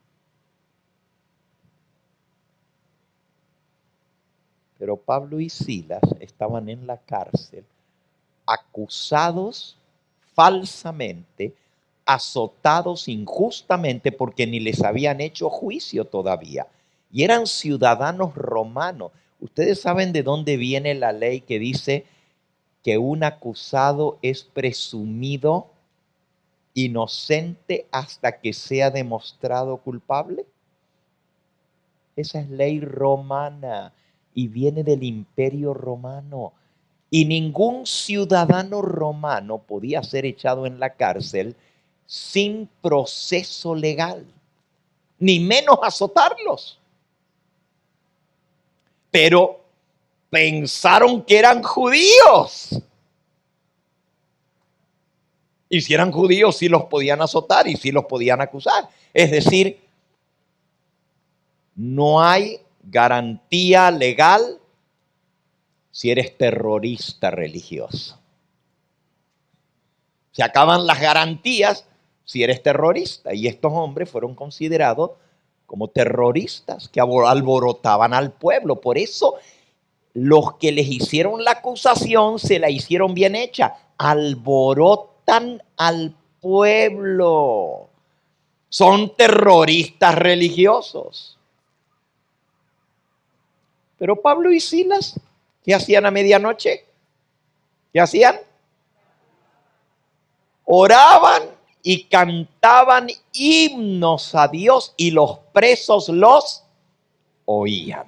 Pero Pablo y Silas estaban en la cárcel, acusados falsamente, azotados injustamente porque ni les habían hecho juicio todavía. Y eran ciudadanos romanos. Ustedes saben de dónde viene la ley que dice que un acusado es presumido inocente hasta que sea demostrado culpable. Esa es ley romana y viene del Imperio Romano. Y ningún ciudadano romano podía ser echado en la cárcel sin proceso legal, ni menos azotarlos. Pero pensaron que eran judíos. Y si eran judíos, sí los podían azotar y sí los podían acusar. Es decir, no hay garantía legal si eres terrorista religioso. Se acaban las garantías si eres terrorista. Y estos hombres fueron considerados como terroristas que alborotaban al pueblo. Por eso los que les hicieron la acusación se la hicieron bien hecha. Alborotan al pueblo. Son terroristas religiosos. Pero Pablo y Silas, ¿qué hacían a medianoche? ¿Qué hacían? Oraban y cantaban himnos a Dios y los presos los oían.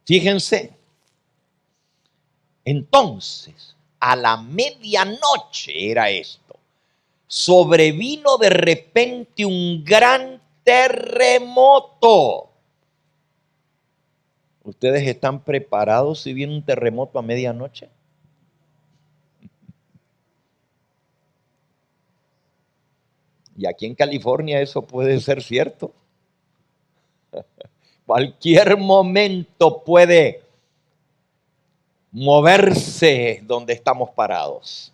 Fíjense, entonces, a la medianoche era esto, sobrevino de repente un gran terremoto. ¿Ustedes están preparados si viene un terremoto a medianoche? Y aquí en California eso puede ser cierto. Cualquier momento puede moverse donde estamos parados.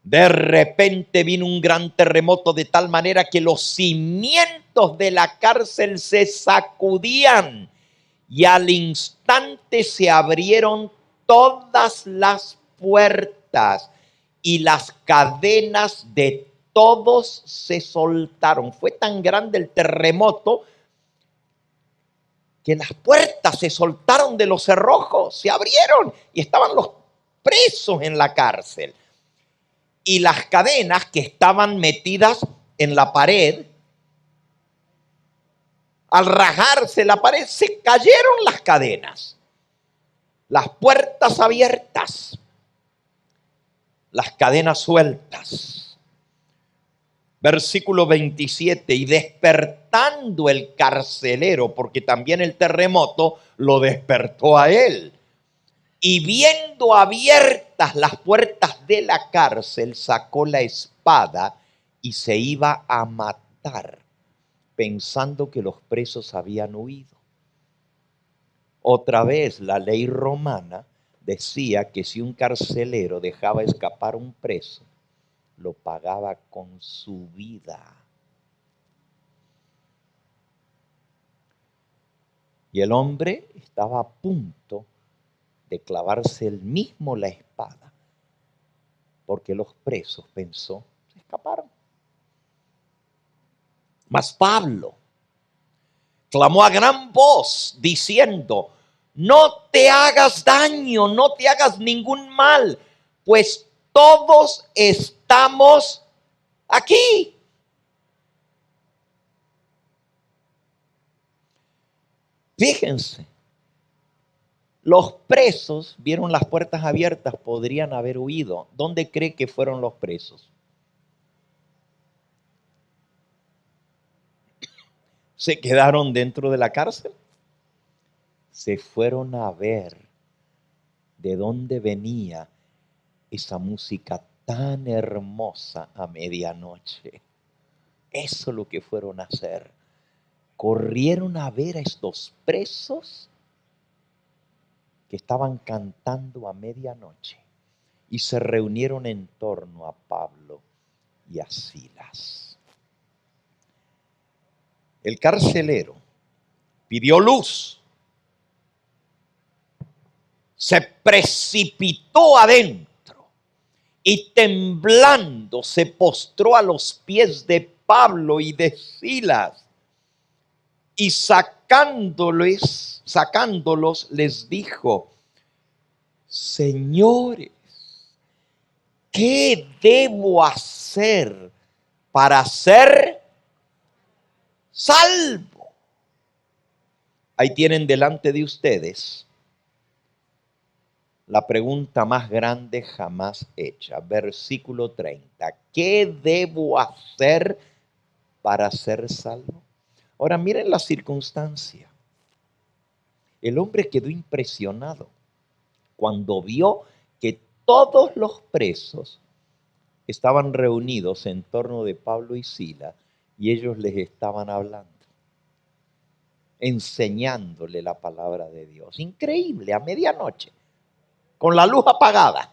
De repente vino un gran terremoto de tal manera que los cimientos de la cárcel se sacudían y al instante se abrieron todas las puertas y las cadenas de todos se soltaron. Fue tan grande el terremoto que las puertas se soltaron de los cerrojos, se abrieron y estaban los presos en la cárcel. Y las cadenas que estaban metidas en la pared, al rajarse la pared, se cayeron las cadenas. Las puertas abiertas, las cadenas sueltas. Versículo 27, y despertando el carcelero, porque también el terremoto lo despertó a él, y viendo abiertas las puertas de la cárcel, sacó la espada y se iba a matar, pensando que los presos habían huido. Otra vez la ley romana decía que si un carcelero dejaba escapar a un preso, lo pagaba con su vida. Y el hombre estaba a punto de clavarse él mismo la espada, porque los presos, pensó, se escaparon. Mas Pablo clamó a gran voz diciendo: no te hagas daño, no te hagas ningún mal, pues todos estamos aquí. Fíjense, Los presos vieron las puertas abiertas, podrían haber huido. ¿Dónde cree que fueron los presos? ¿Se quedaron dentro de la cárcel? Se fueron a ver de dónde venía esa música tan hermosa a medianoche. Eso es lo que fueron a hacer. Corrieron a ver a estos presos que estaban cantando a medianoche y se reunieron en torno a Pablo y a Silas. El carcelero pidió luz, se precipitó adentro y temblando se postró a los pies de Pablo y de Silas y sacándolos les dijo: señores, ¿qué debo hacer para ser salvo? Ahí tienen delante de ustedes la pregunta más grande jamás hecha. Versículo 30. ¿Qué debo hacer para ser salvo? Ahora miren la circunstancia. El hombre quedó impresionado cuando vio que todos los presos estaban reunidos en torno de Pablo y Silas y ellos les estaban hablando, enseñándole la palabra de Dios. Increíble, a medianoche, con la luz apagada.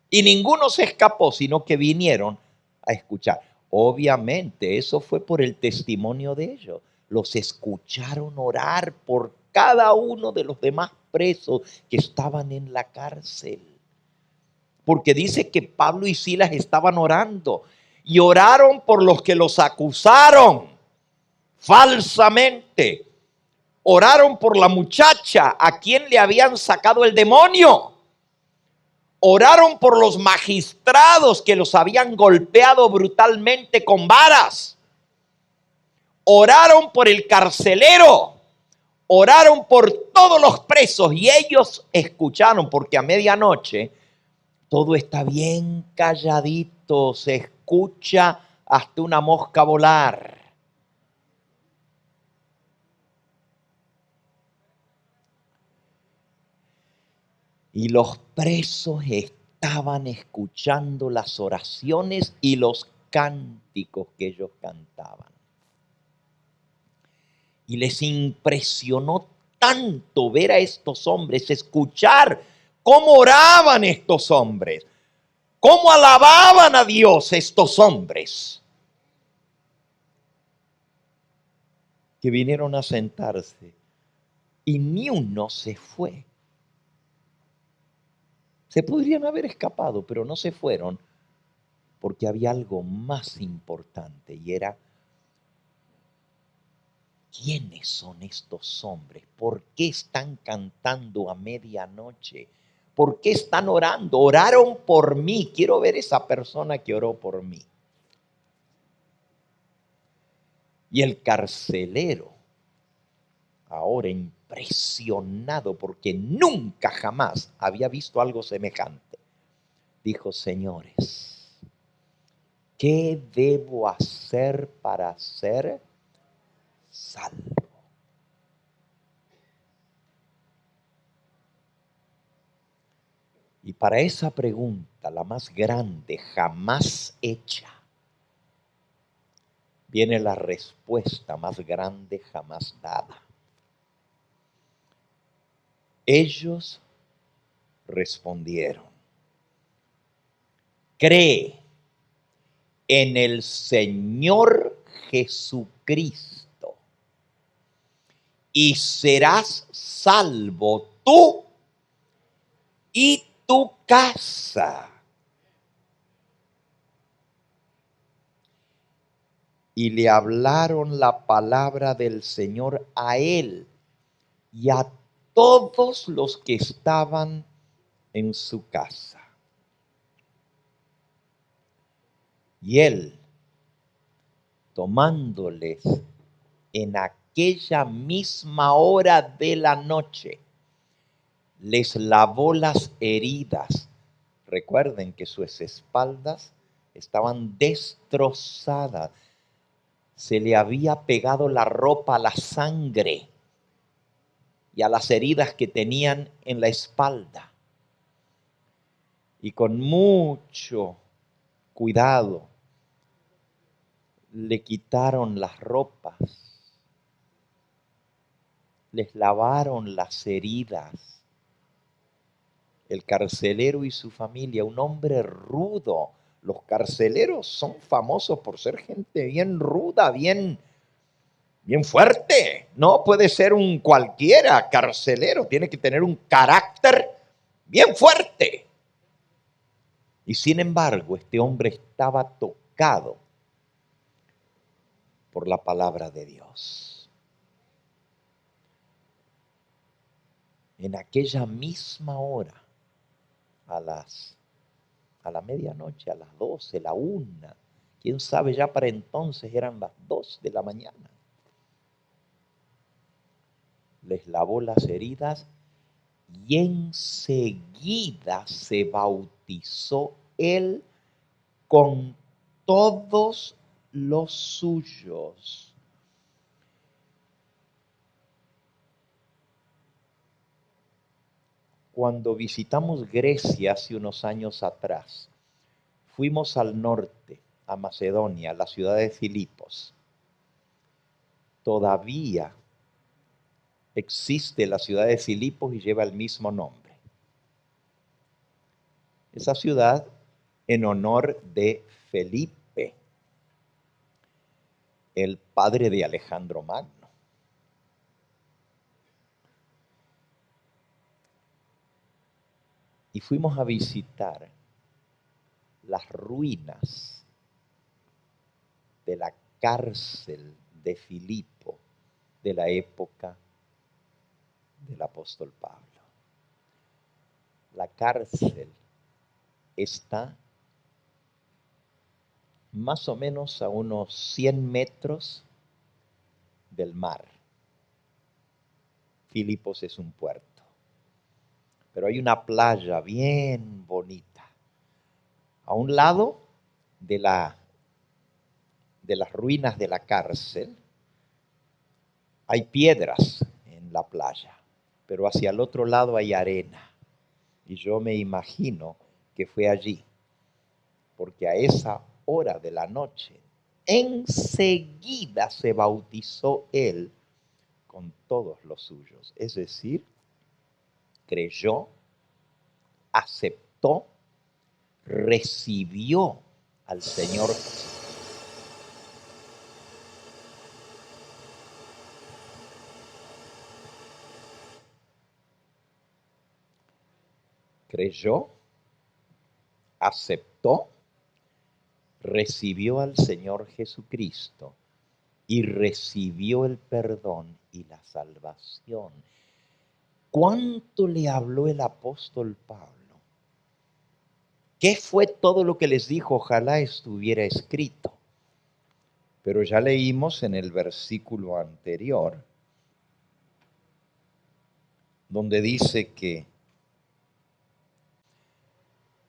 Y ninguno se escapó, sino que vinieron a escuchar. Obviamente, eso fue por el testimonio de ellos. Los escucharon orar por cada uno de los demás presos que estaban en la cárcel. Porque dice que Pablo y Silas estaban orando. Y oraron por los que los acusaron falsamente. Oraron por la muchacha a quien le habían sacado el demonio. Oraron por los magistrados que los habían golpeado brutalmente con varas. Oraron por el carcelero. Oraron por todos los presos y ellos escucharon, porque a medianoche todo está bien calladito, se escucha hasta una mosca volar. Y los presos estaban escuchando las oraciones y los cánticos que ellos cantaban. Y les impresionó tanto ver a estos hombres, escuchar cómo oraban estos hombres, cómo alababan a Dios estos hombres, que vinieron a sentarse y ni uno se fue. Se podrían haber escapado, pero no se fueron porque había algo más importante y era: ¿quiénes son estos hombres? ¿Por qué están cantando a medianoche? ¿Por qué están orando? Oraron por mí. Quiero ver esa persona que oró por mí. Y el carcelero, ahora impresionado porque nunca jamás había visto algo semejante, dijo: señores, ¿qué debo hacer para ser salvo? Y para esa pregunta, la más grande jamás hecha, viene la respuesta más grande jamás dada. Ellos respondieron: cree en el Señor Jesucristo y serás salvo tú y tu casa. Y le hablaron la palabra del Señor a él y a todos los que estaban en su casa. Y él, tomándoles en aquella misma hora de la noche, les lavó las heridas. Recuerden que sus espaldas estaban destrozadas. Se le había pegado la ropa a la sangre y a las heridas que tenían en la espalda. Y con mucho cuidado le quitaron las ropas, les lavaron las heridas. El carcelero y su familia, un hombre rudo. Los carceleros son famosos por ser gente bien ruda, bien fuerte. No puede ser un cualquiera carcelero, tiene que tener un carácter bien fuerte. Y sin embargo, este hombre estaba tocado por la palabra de Dios. En aquella misma hora, a la medianoche, a las 12, la 1, quién sabe, ya para entonces eran las 2 de la mañana. Les lavó las heridas y enseguida se bautizó él con todos los suyos. Cuando visitamos Grecia hace unos años atrás, fuimos al norte, a Macedonia, a la ciudad de Filipos. Todavía existe la ciudad de Filipos y lleva el mismo nombre. Esa ciudad en honor de Felipe, el padre de Alejandro Magno. Y fuimos a visitar las ruinas de la cárcel de Filipo de la época del apóstol Pablo. La cárcel está más o menos a unos 100 metros del mar. Filipos es un puerto, pero hay una playa bien bonita. A un lado de las ruinas de la cárcel hay piedras en la playa, pero hacia el otro lado hay arena. Y yo me imagino que fue allí, porque a esa hora de la noche, enseguida se bautizó él con todos los suyos. Es decir, creyó, aceptó, recibió al Señor Jesús. Creyó, aceptó, recibió al Señor Jesucristo y recibió el perdón y la salvación. ¿Cuánto le habló el apóstol Pablo? ¿Qué fue todo lo que les dijo? Ojalá estuviera escrito. Pero ya leímos en el versículo anterior, donde dice que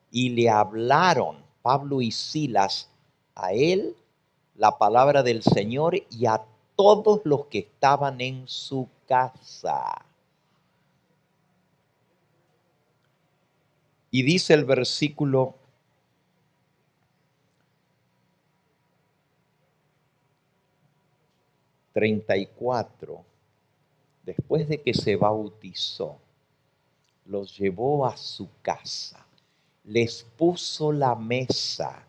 y le hablaron Pablo y Silas a él la palabra del Señor y a todos los que estaban en su casa. Y dice el versículo 34, después de que se bautizó, los llevó a su casa, les puso la mesa,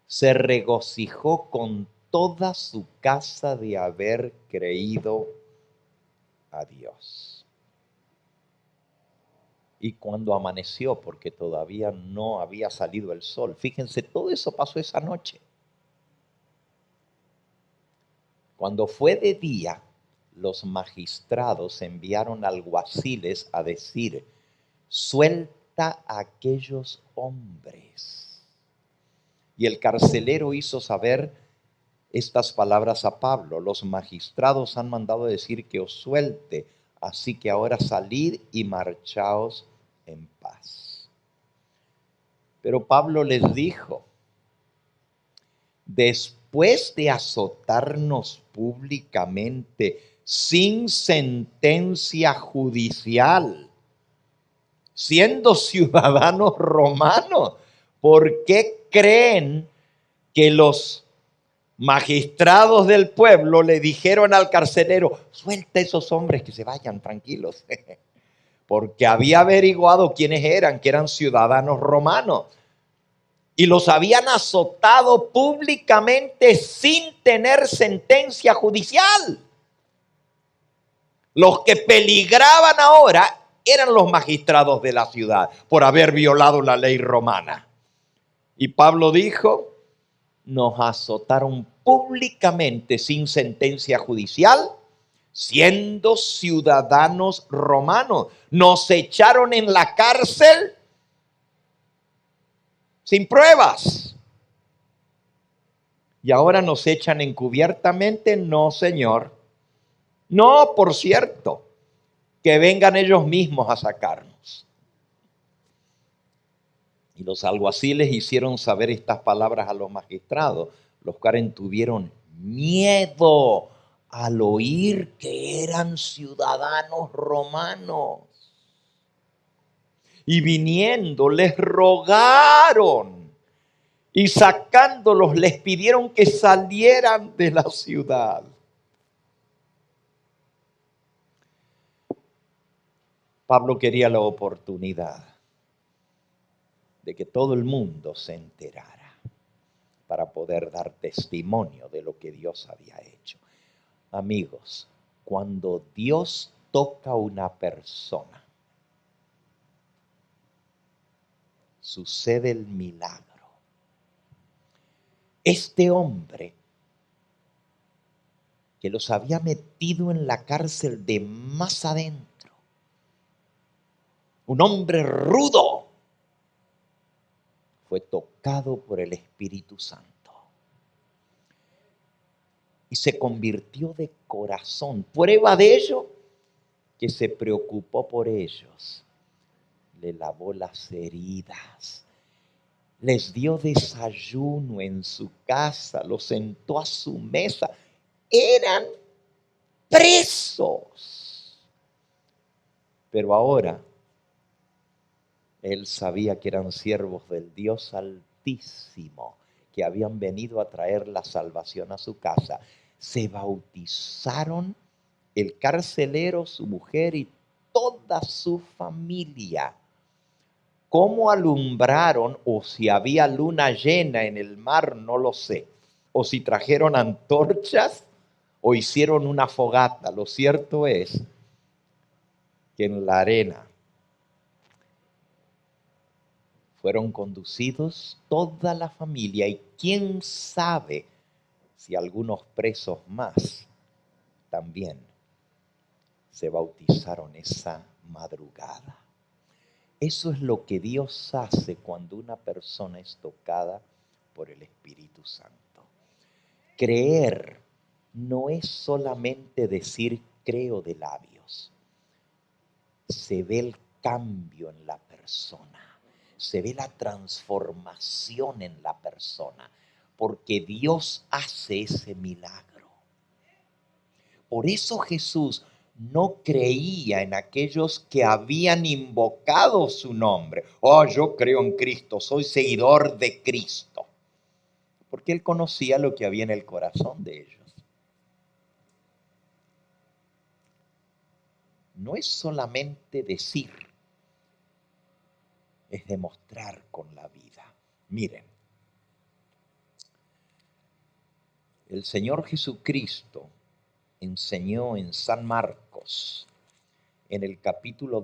se regocijó con toda su casa de haber creído a Dios. Y cuando amaneció, porque todavía no había salido el sol, fíjense, todo eso pasó esa noche. Cuando fue de día, los magistrados enviaron alguaciles a decir: suelta a aquellos hombres. Y el carcelero hizo saber estas palabras a Pablo: los magistrados han mandado decir que os suelte Así que ahora salid y marchaos en paz. Pero Pablo les dijo, después de azotarnos públicamente sin sentencia judicial, siendo ciudadanos romanos, ¿por qué creen que los magistrados del pueblo le dijeron al carcelero, suelta a esos hombres que se vayan tranquilos? Porque había averiguado quiénes eran, que eran ciudadanos romanos. Y los habían azotado públicamente sin tener sentencia judicial. Los que peligraban ahora eran los magistrados de la ciudad por haber violado la ley romana. Y Pablo dijo, nos azotaron públicamente sin sentencia judicial, siendo ciudadanos romanos. Nos echaron en la cárcel sin pruebas. Y ahora nos echan encubiertamente. No, Señor. No, por cierto, que vengan ellos mismos a sacarnos. Y los alguaciles hicieron saber estas palabras a los magistrados, los cuales tuvieron miedo al oír que eran ciudadanos romanos. Y viniendo les rogaron y sacándolos les pidieron que salieran de la ciudad. Pablo quería la oportunidad de que todo el mundo se enterara para poder dar testimonio de lo que Dios había hecho. Amigos, cuando Dios toca a una persona, sucede el milagro. Este hombre que los había metido en la cárcel de más adentro, un hombre rudo, fue tocado por el Espíritu Santo y se convirtió de corazón. Prueba de ello, que se preocupó por ellos, le lavó las heridas, les dio desayuno en su casa, los sentó a su mesa. Eran presos, pero ahora él sabía que eran siervos del Dios Altísimo, que habían venido a traer la salvación a su casa. Se bautizaron el carcelero, su mujer y toda su familia. ¿Cómo alumbraron, o si había luna llena en el mar? No lo sé. O si trajeron antorchas o hicieron una fogata. Lo cierto es que en la arena fueron conducidos toda la familia, y quién sabe si algunos presos más también se bautizaron esa madrugada. Eso es lo que Dios hace cuando una persona es tocada por el Espíritu Santo. Creer no es solamente decir creo de labios. Se ve el cambio en la persona. Se ve la transformación en la persona, porque Dios hace ese milagro. Por eso Jesús no creía en aquellos que habían invocado su nombre. Oh, yo creo en Cristo, soy seguidor de Cristo. Porque él conocía lo que había en el corazón de ellos. No es solamente decir, es demostrar con la vida. Miren, el Señor Jesucristo enseñó en San Marcos, en el capítulo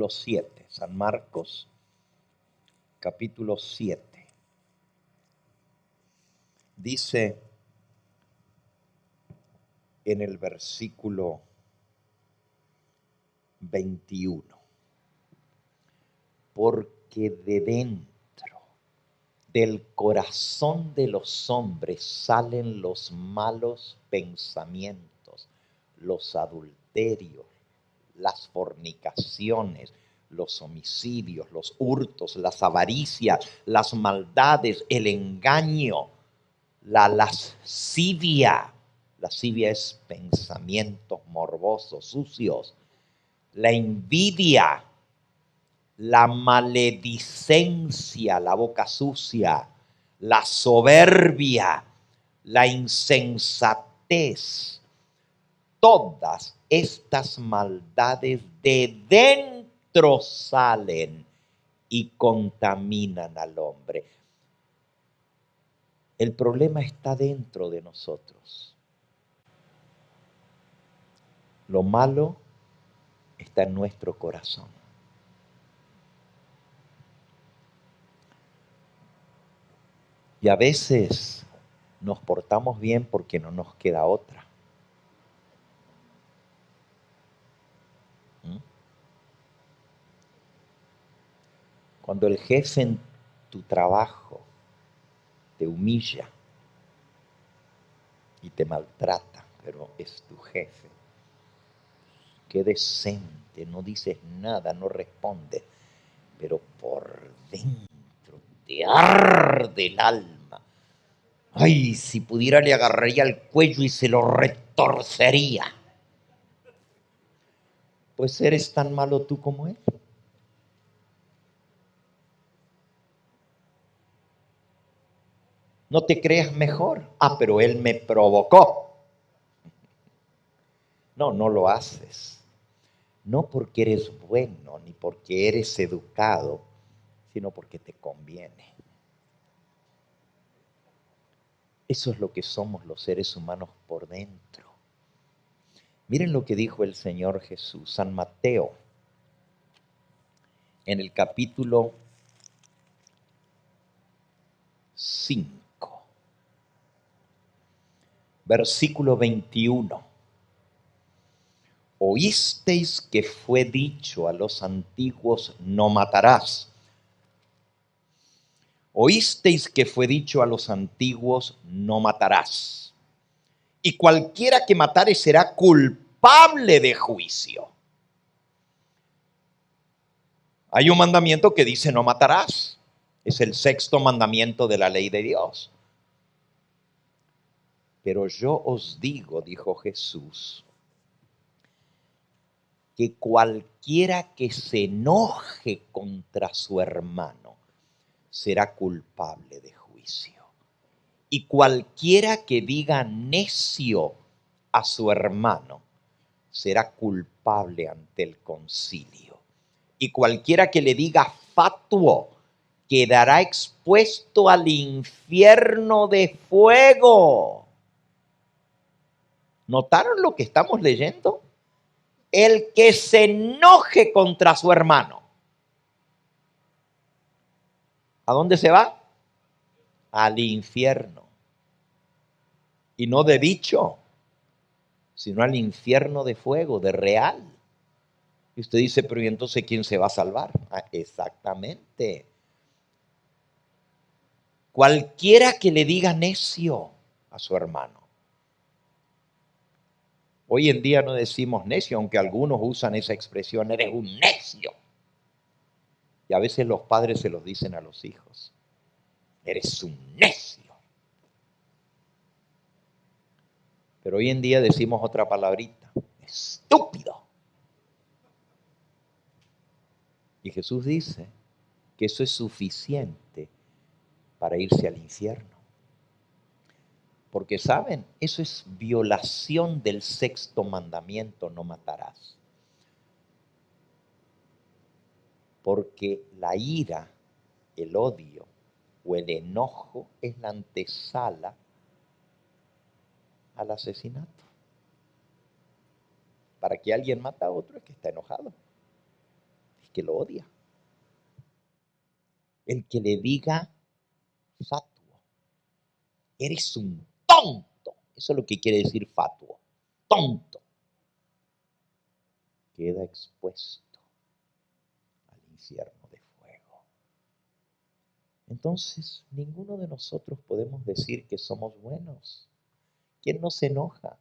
7, San Marcos, capítulo 7. Dice en el versículo 21, porque de dentro Del corazón de los hombres salen los malos pensamientos, los adulterios, las fornicaciones, los homicidios, los hurtos, las avaricias, las maldades, el engaño, la lascivia. Lascivia es pensamientos morbosos, sucios. La envidia, la maledicencia, la boca sucia, la soberbia, la insensatez. Todas estas maldades de dentro salen y contaminan al hombre. El problema está dentro de nosotros. Lo malo está en nuestro corazón. Y a veces nos portamos bien porque no nos queda otra. Cuando el jefe en tu trabajo te humilla y te maltrata, pero es tu jefe, qué decente, no dices nada, no respondes, pero por dentro te arde el alma. Ay, si pudiera le agarraría el cuello y se lo retorcería. Pues eres tan malo tú como él. No te creas mejor. Ah, pero él me provocó. No, no lo haces. No porque eres bueno ni porque eres educado, sino porque te conviene. Eso es lo que somos los seres humanos por dentro. Miren lo que dijo el Señor Jesús, San Mateo, en el capítulo 5, versículo 21. Oísteis que fue dicho a los antiguos, no matarás. Oísteis que fue dicho a los antiguos, no matarás. Y cualquiera que matare será culpable de juicio. Hay un mandamiento que dice no matarás. Es el sexto mandamiento de la ley de Dios. Pero yo os digo, dijo Jesús, que cualquiera que se enoje contra su hermano será culpable de juicio. Y cualquiera que diga necio a su hermano será culpable ante el concilio. Y cualquiera que le diga fatuo quedará expuesto al infierno de fuego. ¿Notaron lo que estamos leyendo? El que se enoje contra su hermano, ¿a dónde se va? Al infierno. Y no de dicho, sino al infierno de fuego, de real. Y usted dice, pero ¿y entonces quién se va a salvar? Ah, exactamente. Cualquiera que le diga necio a su hermano. Hoy en día no decimos necio, aunque algunos usan esa expresión, eres un necio. Y a veces los padres se los dicen a los hijos, eres un necio. Pero hoy en día decimos otra palabrita, estúpido. Y Jesús dice que eso es suficiente para irse al infierno. Porque saben, eso es violación del sexto mandamiento, no matarás. Porque la ira, el odio o el enojo es la antesala al asesinato. Para que alguien mata a otro es que está enojado, es que lo odia. El que le diga fatuo, eres un tonto, eso es lo que quiere decir fatuo, tonto, queda expuesto al infierno de fuego. Entonces, ninguno de nosotros podemos decir que somos buenos. ¿Quién no se enoja?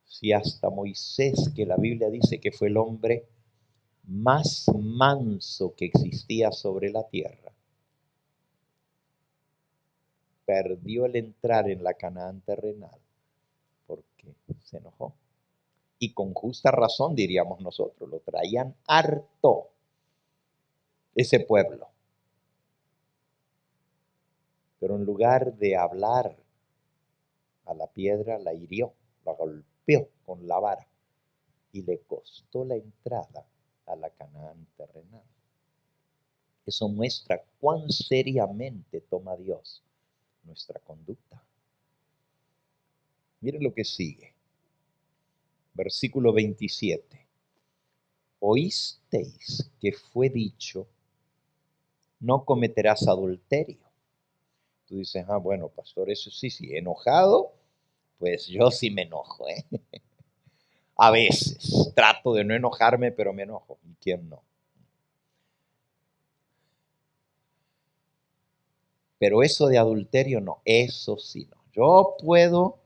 Si hasta Moisés, que la Biblia dice que fue el hombre más manso que existía sobre la tierra, perdió el entrar en la Canaán terrenal porque se enojó. Y con justa razón, diríamos nosotros, lo traían harto ese pueblo. Pero en lugar de hablar a la piedra, la hirió, la golpeó con la vara y le costó la entrada a la Canaán terrenal. Eso muestra cuán seriamente toma Dios nuestra conducta. Miren lo que sigue. Versículo 27. Oísteis que fue dicho, no cometerás adulterio. Tú dices, bueno, pastor, eso sí, enojado, pues yo sí me enojo, ¿eh? A veces trato de no enojarme, pero me enojo. ¿Y quién no? Pero eso de adulterio no, eso sí no. Yo puedo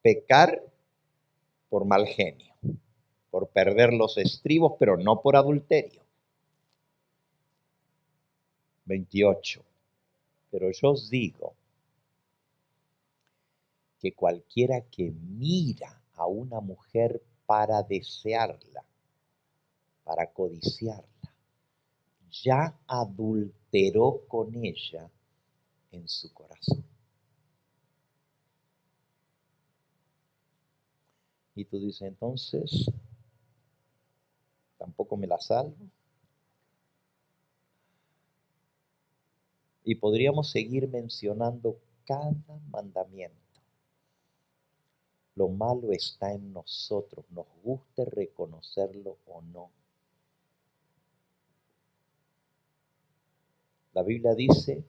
pecar por mal genio, por perder los estribos, pero no por adulterio. 28. Pero yo os digo que cualquiera que mira a una mujer para desearla, para codiciarla, ya adulteró con ella en su corazón. Y tú dices, entonces, tampoco me la salvo. Y podríamos seguir mencionando cada mandamiento. Lo malo está en nosotros, nos guste reconocerlo o no. La Biblia dice,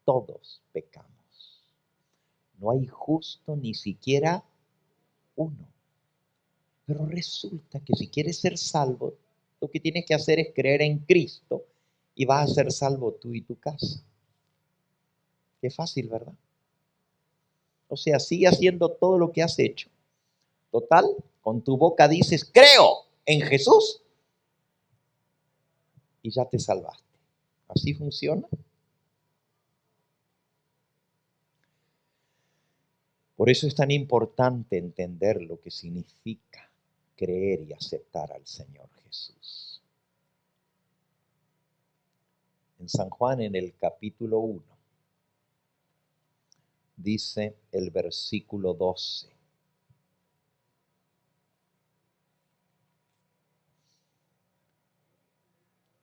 todos pecamos. No hay justo ni siquiera uno. Pero resulta que si quieres ser salvo, lo que tienes que hacer es creer en Cristo y vas a ser salvo tú y tu casa. Qué fácil, ¿verdad? O sea, sigue haciendo todo lo que has hecho. Total, con tu boca dices, creo en Jesús y ya te salvaste. ¿Así funciona? Por eso es tan importante entender lo que significa creer y aceptar al Señor Jesús. En San Juan, en el capítulo 1, dice el versículo 12.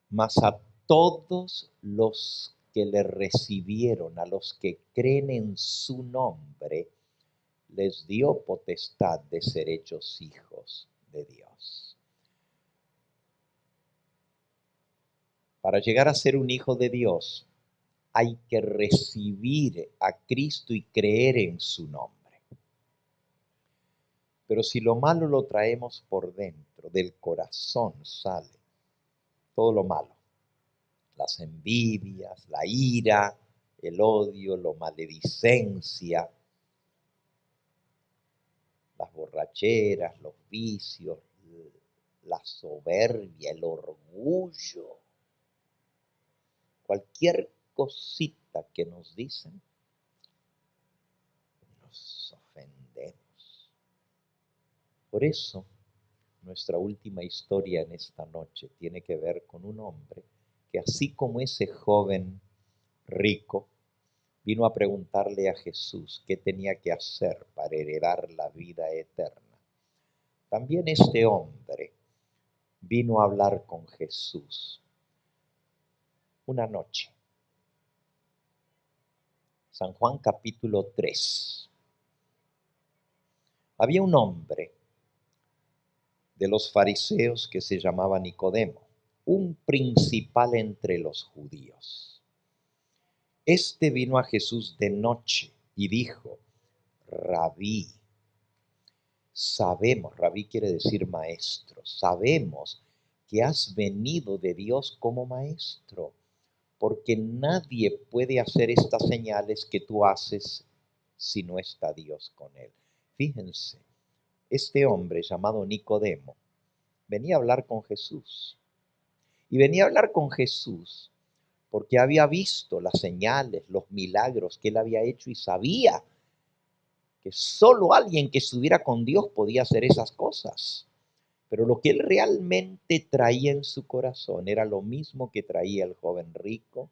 Mas a todos los que le recibieron, a los que creen en su nombre, les dio potestad de ser hechos hijos de Dios. Para llegar a ser un hijo de Dios, hay que recibir a Cristo y creer en su nombre. Pero si lo malo lo traemos por dentro, del corazón sale todo lo malo. Las envidias, la ira, el odio, la maledicencia, las borracheras, los vicios, la soberbia, el orgullo. Cualquier cosita que nos dicen, nos ofendemos. Por eso, nuestra última historia en esta noche tiene que ver con un hombre que, así como ese joven rico, vino a preguntarle a Jesús qué tenía que hacer para heredar la vida eterna. También este hombre vino a hablar con Jesús una noche. San Juan capítulo 3. Había un hombre de los fariseos que se llamaba Nicodemo, un principal entre los judíos. Este vino a Jesús de noche y dijo, Rabí, sabemos, Rabí quiere decir maestro, sabemos que has venido de Dios como maestro, porque nadie puede hacer estas señales que tú haces si no está Dios con él. Fíjense, este hombre llamado Nicodemo venía a hablar con Jesús. Y venía a hablar con Jesús porque había visto las señales, los milagros que él había hecho y sabía que solo alguien que estuviera con Dios podía hacer esas cosas. Pero lo que él realmente traía en su corazón era lo mismo que traía el joven rico,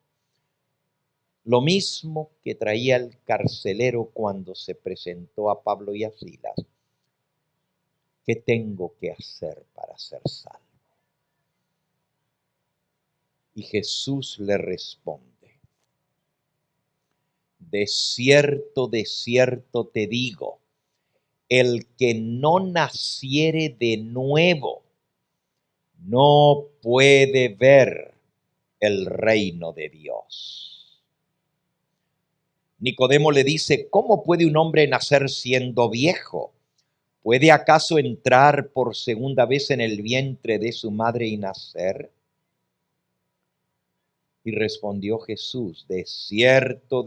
lo mismo que traía el carcelero cuando se presentó a Pablo y a Silas. ¿Qué tengo que hacer para ser salvo? Y Jesús le responde: de cierto te digo, el que no naciere de nuevo no puede ver el reino de Dios. Nicodemo le dice: ¿cómo puede un hombre nacer siendo viejo? ¿Puede acaso entrar por segunda vez en el vientre de su madre y nacer? Y respondió Jesús: de cierto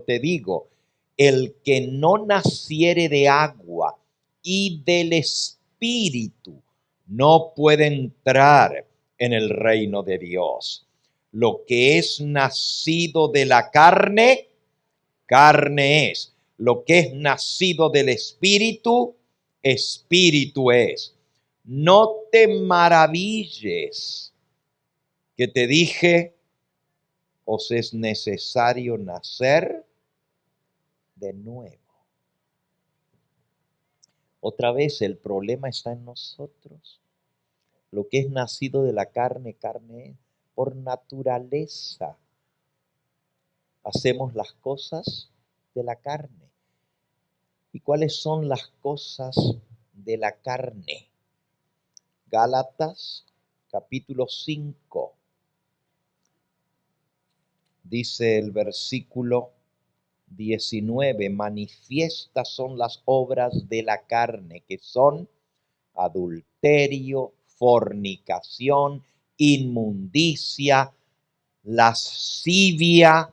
te digo, el que no naciere de agua y del Espíritu no puede entrar en el reino de Dios. Lo que es nacido de la carne, carne es. Lo que es nacido del Espíritu, Espíritu es. No te maravilles que te dije: os es necesario nacer de nuevo. Otra vez el problema está en nosotros. Lo que es nacido de la carne, carne es. Por naturaleza hacemos las cosas de la carne. ¿Y cuáles son las cosas de la carne? Gálatas capítulo 5. Dice el versículo 19: manifiestas son las obras de la carne, que son adulterio, fornicación, inmundicia, lascivia,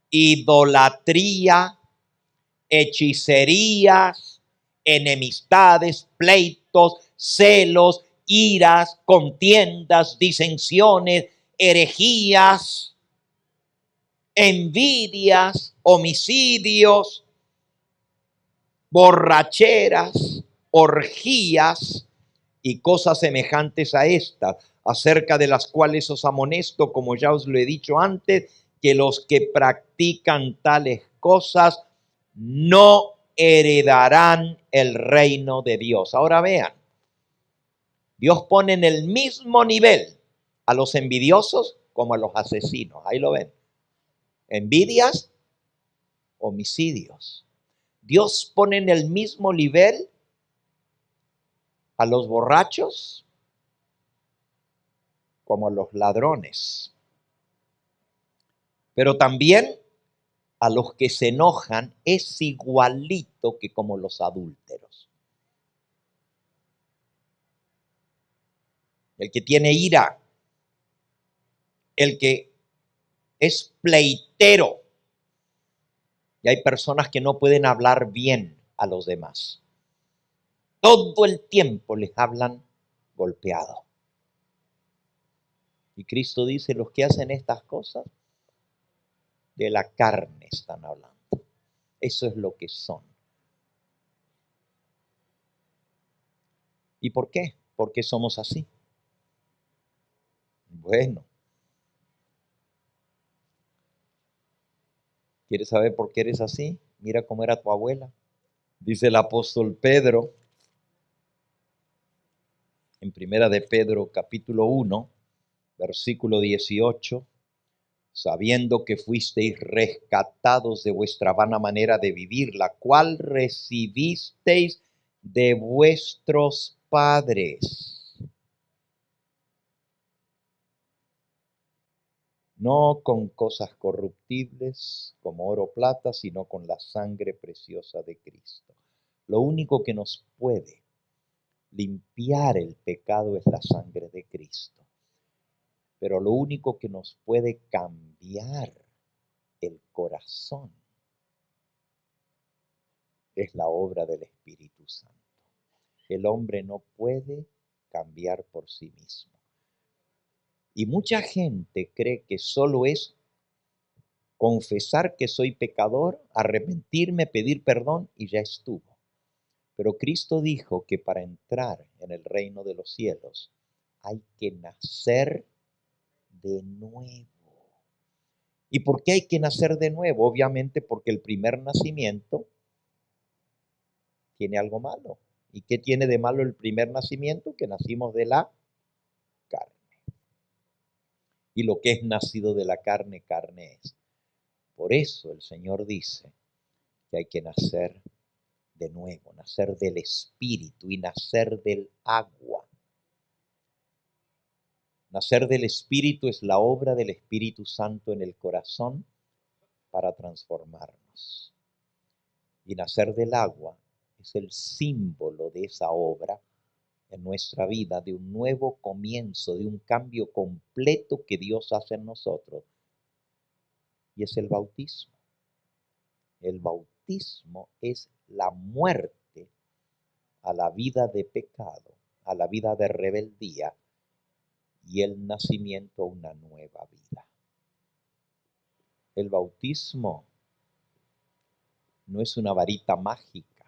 idolatría, hechicerías, enemistades, pleitos, celos, iras, contiendas, disensiones, herejías, envidias, homicidios, borracheras, orgías y cosas semejantes a estas, acerca de las cuales os amonesto, como ya os lo he dicho antes, que los que practican tales cosas no heredarán el reino de Dios. Ahora vean, Dios pone en el mismo nivel a los envidiosos como a los asesinos. Ahí lo ven. Envidias, homicidios. Dios pone en el mismo nivel a los borrachos como a los ladrones. Pero también a los que se enojan es igualito que como los adúlteros. El que tiene ira, el que es pleitero. Y hay personas que no pueden hablar bien a los demás. Todo el tiempo les hablan golpeado. Y Cristo dice: los que hacen estas cosas, de la carne están hablando. Eso es lo que son. ¿Y por qué? ¿Por qué somos así? Bueno, ¿quieres saber por qué eres así? Mira cómo era tu abuela. Dice el apóstol Pedro, en primera de Pedro, capítulo 1, versículo 18, sabiendo que fuisteis rescatados de vuestra vana manera de vivir, la cual recibisteis de vuestros padres. No con cosas corruptibles como oro o plata, sino con la sangre preciosa de Cristo. Lo único que nos puede limpiar el pecado es la sangre de Cristo. Pero lo único que nos puede cambiar el corazón es la obra del Espíritu Santo. El hombre no puede cambiar por sí mismo. Y mucha gente cree que solo es confesar que soy pecador, arrepentirme, pedir perdón y ya estuvo. Pero Cristo dijo que para entrar en el reino de los cielos hay que nacer de nuevo. ¿Y por qué hay que nacer de nuevo? Obviamente porque el primer nacimiento tiene algo malo. ¿Y qué tiene de malo el primer nacimiento? Que nacimos de la carne. Y lo que es nacido de la carne, carne es. Por eso el Señor dice que hay que nacer de nuevo, nacer del Espíritu y nacer del agua. Nacer del Espíritu es la obra del Espíritu Santo en el corazón para transformarnos. Y nacer del agua es el símbolo de esa obra en nuestra vida, de un nuevo comienzo, de un cambio completo que Dios hace en nosotros. Y es el bautismo. El bautismo es la muerte a la vida de pecado, a la vida de rebeldía y el nacimiento a una nueva vida. El bautismo no es una varita mágica.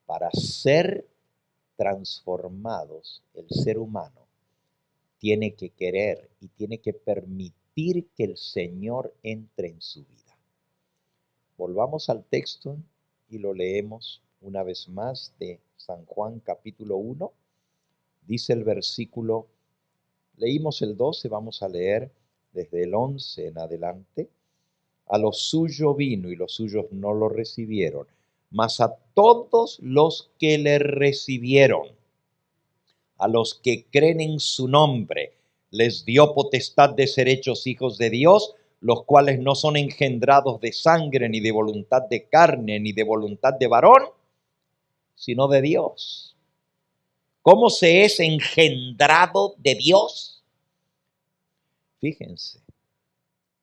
Para ser transformados, el ser humano tiene que querer y tiene que permitir que el Señor entre en su vida. Volvamos al texto y lo leemos una vez más de San Juan capítulo 1. Dice el versículo, leímos el 12, vamos a leer desde el 11 en adelante. A lo suyo vino y los suyos no lo recibieron, mas a todos los que le recibieron, a los que creen en su nombre, les dio potestad de ser hechos hijos de Dios, los cuales no son engendrados de sangre, ni de voluntad de carne, ni de voluntad de varón, sino de Dios. ¿Cómo se es engendrado de Dios? Fíjense,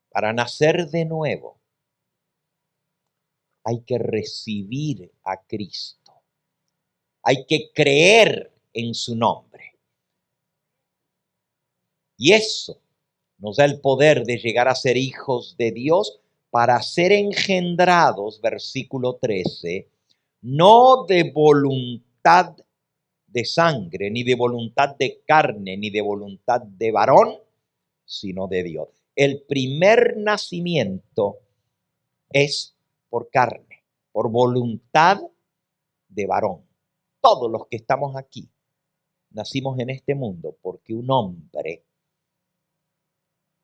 para nacer de nuevo hay que recibir a Cristo. Hay que creer en su nombre. Y eso nos da el poder de llegar a ser hijos de Dios para ser engendrados, versículo 13, no de voluntad de sangre, ni de voluntad de carne, ni de voluntad de varón, sino de Dios. El primer nacimiento es por carne, por voluntad de varón. Todos los que estamos aquí nacimos en este mundo porque un hombre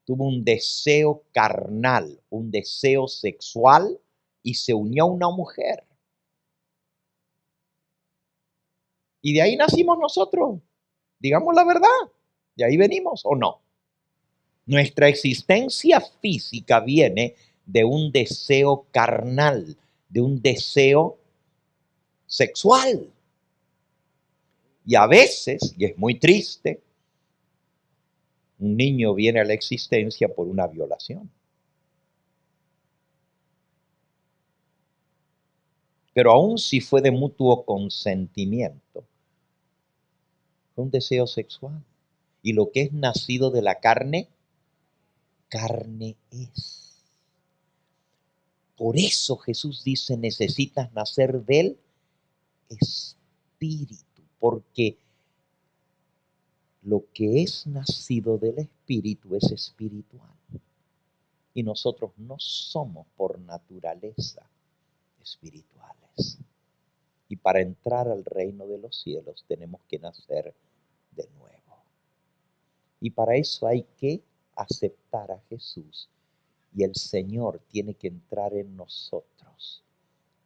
tuvo un deseo carnal, un deseo sexual y se unió a una mujer. Y de ahí nacimos nosotros. Digamos la verdad. De ahí venimos o no. Nuestra existencia física viene de un deseo carnal, de un deseo sexual. Y a veces, y es muy triste, un niño viene a la existencia por una violación. Pero aun si fue de mutuo consentimiento, fue un deseo sexual. Y lo que es nacido de la carne, carne es. Por eso Jesús dice, necesitas nacer del Espíritu, porque lo que es nacido del Espíritu es espiritual. Y nosotros no somos por naturaleza espirituales. Y para entrar al reino de los cielos tenemos que nacer de nuevo. Y para eso hay que aceptar a Jesús. Y el Señor tiene que entrar en nosotros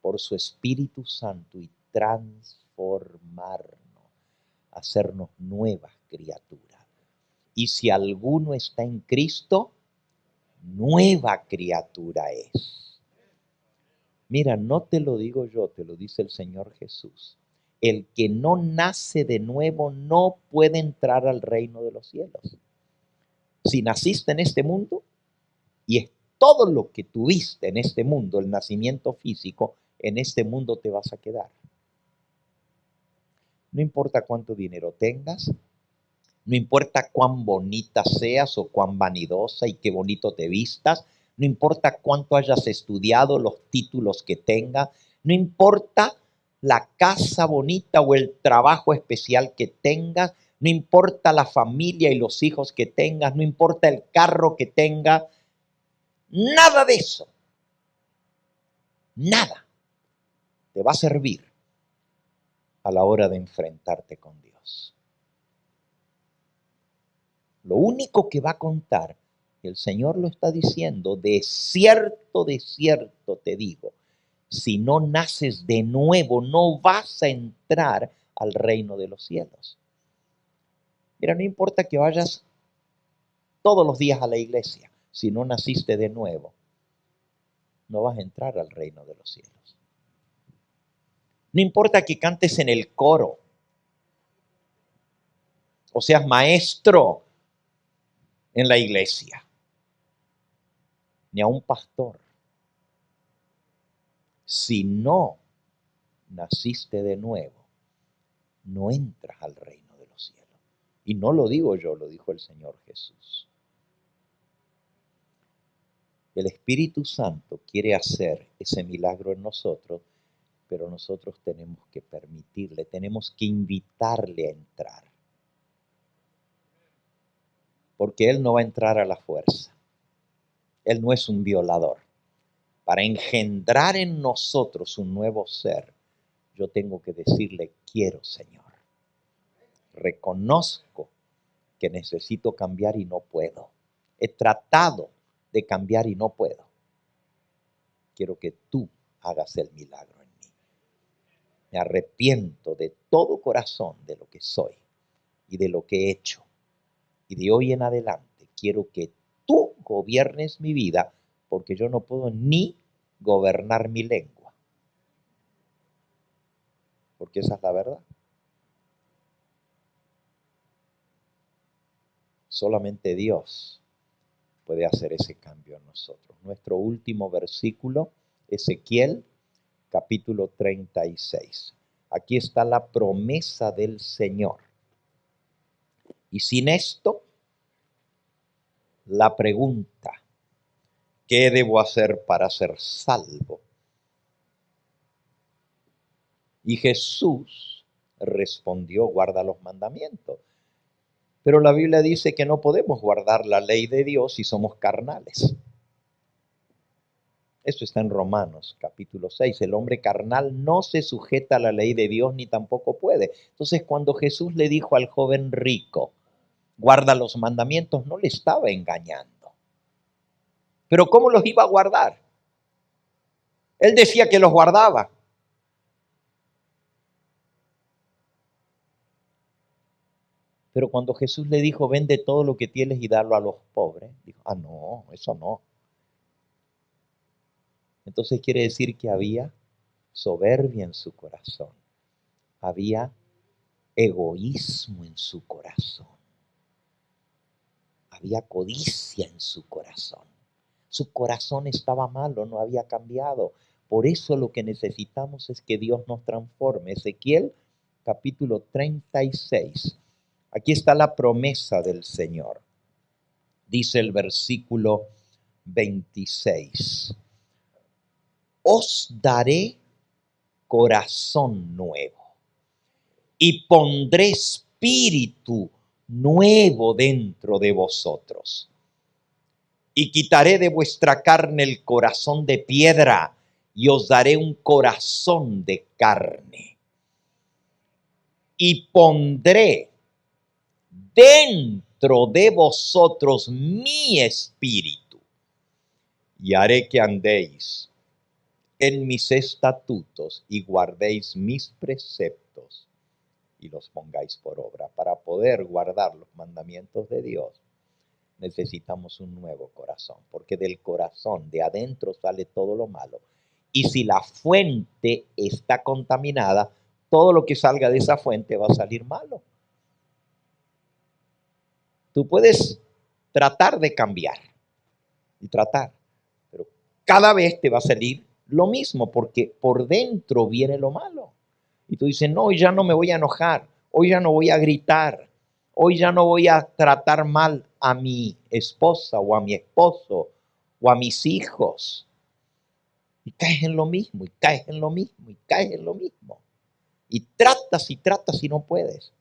por su Espíritu Santo y transformarnos, hacernos nuevas criaturas. Y si alguno está en Cristo, nueva criatura es. Mira, no te lo digo yo, te lo dice el Señor Jesús. el que no nace de nuevo no puede entrar al reino de los cielos. Si naciste en este mundo y es todo lo que tuviste en este mundo, el nacimiento físico, en este mundo te vas a quedar. No importa cuánto dinero tengas, no importa cuán bonita seas o cuán vanidosa y qué bonito te vistas, no importa cuánto hayas estudiado, los títulos que tengas, no importa la casa bonita o el trabajo especial que tengas, no importa la familia y los hijos que tengas, no importa el carro que tengas, nada de eso, nada te va a servir a la hora de enfrentarte con Dios. Lo único que va a contar, el Señor lo está diciendo, de cierto te digo, si no naces de nuevo, no vas a entrar al reino de los cielos. Mira, no importa que vayas todos los días a la iglesia, si no naciste de nuevo, no vas a entrar al reino de los cielos. No importa que cantes en el coro, o seas maestro en la iglesia, ni a un pastor. Si no naciste de nuevo, no entras al reino de los cielos. Y no lo digo yo, lo dijo el Señor Jesús. El Espíritu Santo quiere hacer ese milagro en nosotros, pero nosotros tenemos que permitirle, tenemos que invitarle a entrar. Porque Él no va a entrar a la fuerza. Él no es un violador. Para engendrar en nosotros un nuevo ser, yo tengo que decirle, quiero, Señor. Reconozco que necesito cambiar y no puedo. He tratado de cambiar y no puedo. Quiero que tú hagas el milagro en mí. Me arrepiento de todo corazón de lo que soy y de lo que he hecho. Y de hoy en adelante quiero que tú gobiernes mi vida, porque yo no puedo ni gobernar mi lengua. Porque esa es la verdad. Solamente Dios puede hacer ese cambio en nosotros. Nuestro último versículo, Ezequiel, capítulo 36. Aquí está la promesa del Señor. Y sin esto, la pregunta, ¿qué debo hacer para ser salvo? Y Jesús respondió, guarda los mandamientos. Pero la Biblia dice que no podemos guardar la ley de Dios si somos carnales. Eso está en Romanos capítulo 6. El hombre carnal no se sujeta a la ley de Dios ni tampoco puede. Entonces, cuando Jesús le dijo al joven rico, guarda los mandamientos, no le estaba engañando. Pero ¿cómo los iba a guardar? Él decía que los guardaba. Pero cuando Jesús le dijo, vende todo lo que tienes y dalo a los pobres, dijo, no, eso no. Entonces quiere decir que había soberbia en su corazón. Había egoísmo en su corazón. Había codicia en su corazón. Su corazón estaba malo, no había cambiado. Por eso lo que necesitamos es que Dios nos transforme. Ezequiel capítulo 36. Aquí está la promesa del Señor. Dice el versículo 26. Os daré corazón nuevo y pondré espíritu nuevo dentro de vosotros. Y quitaré de vuestra carne el corazón de piedra y os daré un corazón de carne. Y pondré dentro de vosotros mi espíritu y haré que andéis en mis estatutos y guardéis mis preceptos y los pongáis por obra. Para poder guardar los mandamientos de Dios, necesitamos un nuevo corazón, porque del corazón, de adentro, sale todo lo malo. Y si la fuente está contaminada, todo lo que salga de esa fuente va a salir malo. Tú puedes tratar de cambiar y tratar, pero cada vez te va a salir lo mismo porque por dentro viene lo malo. Y tú dices, no, hoy ya no me voy a enojar, hoy ya no voy a gritar, hoy ya no voy a tratar mal a mi esposa o a mi esposo o a mis hijos. Y caes en lo mismo, y caes en lo mismo, y caes en lo mismo. Y tratas y no puedes.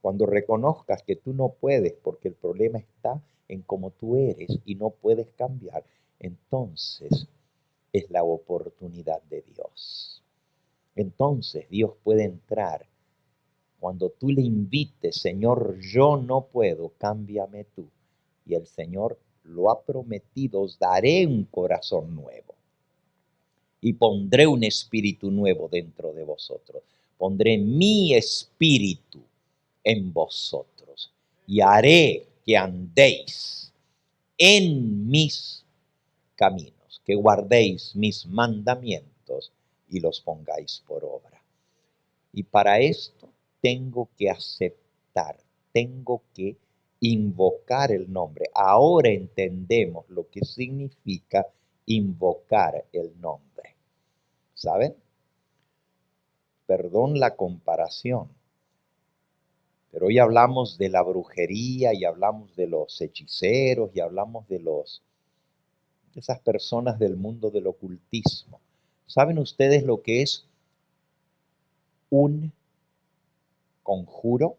Cuando reconozcas que tú no puedes porque el problema está en cómo tú eres y no puedes cambiar, entonces es la oportunidad de Dios. Entonces Dios puede entrar cuando tú le invites, Señor, yo no puedo, cámbiame tú. Y el Señor lo ha prometido, os daré un corazón nuevo y pondré un espíritu nuevo dentro de vosotros. Pondré mi espíritu en vosotros y haré que andéis en mis caminos, que guardéis mis mandamientos y los pongáis por obra. Y para esto tengo que aceptar, tengo que invocar el nombre. Ahora entendemos lo que significa invocar el nombre. ¿Saben? Perdón la comparación, pero hoy hablamos de la brujería y hablamos de los hechiceros y hablamos de esas personas del mundo del ocultismo. ¿Saben ustedes lo que es un conjuro?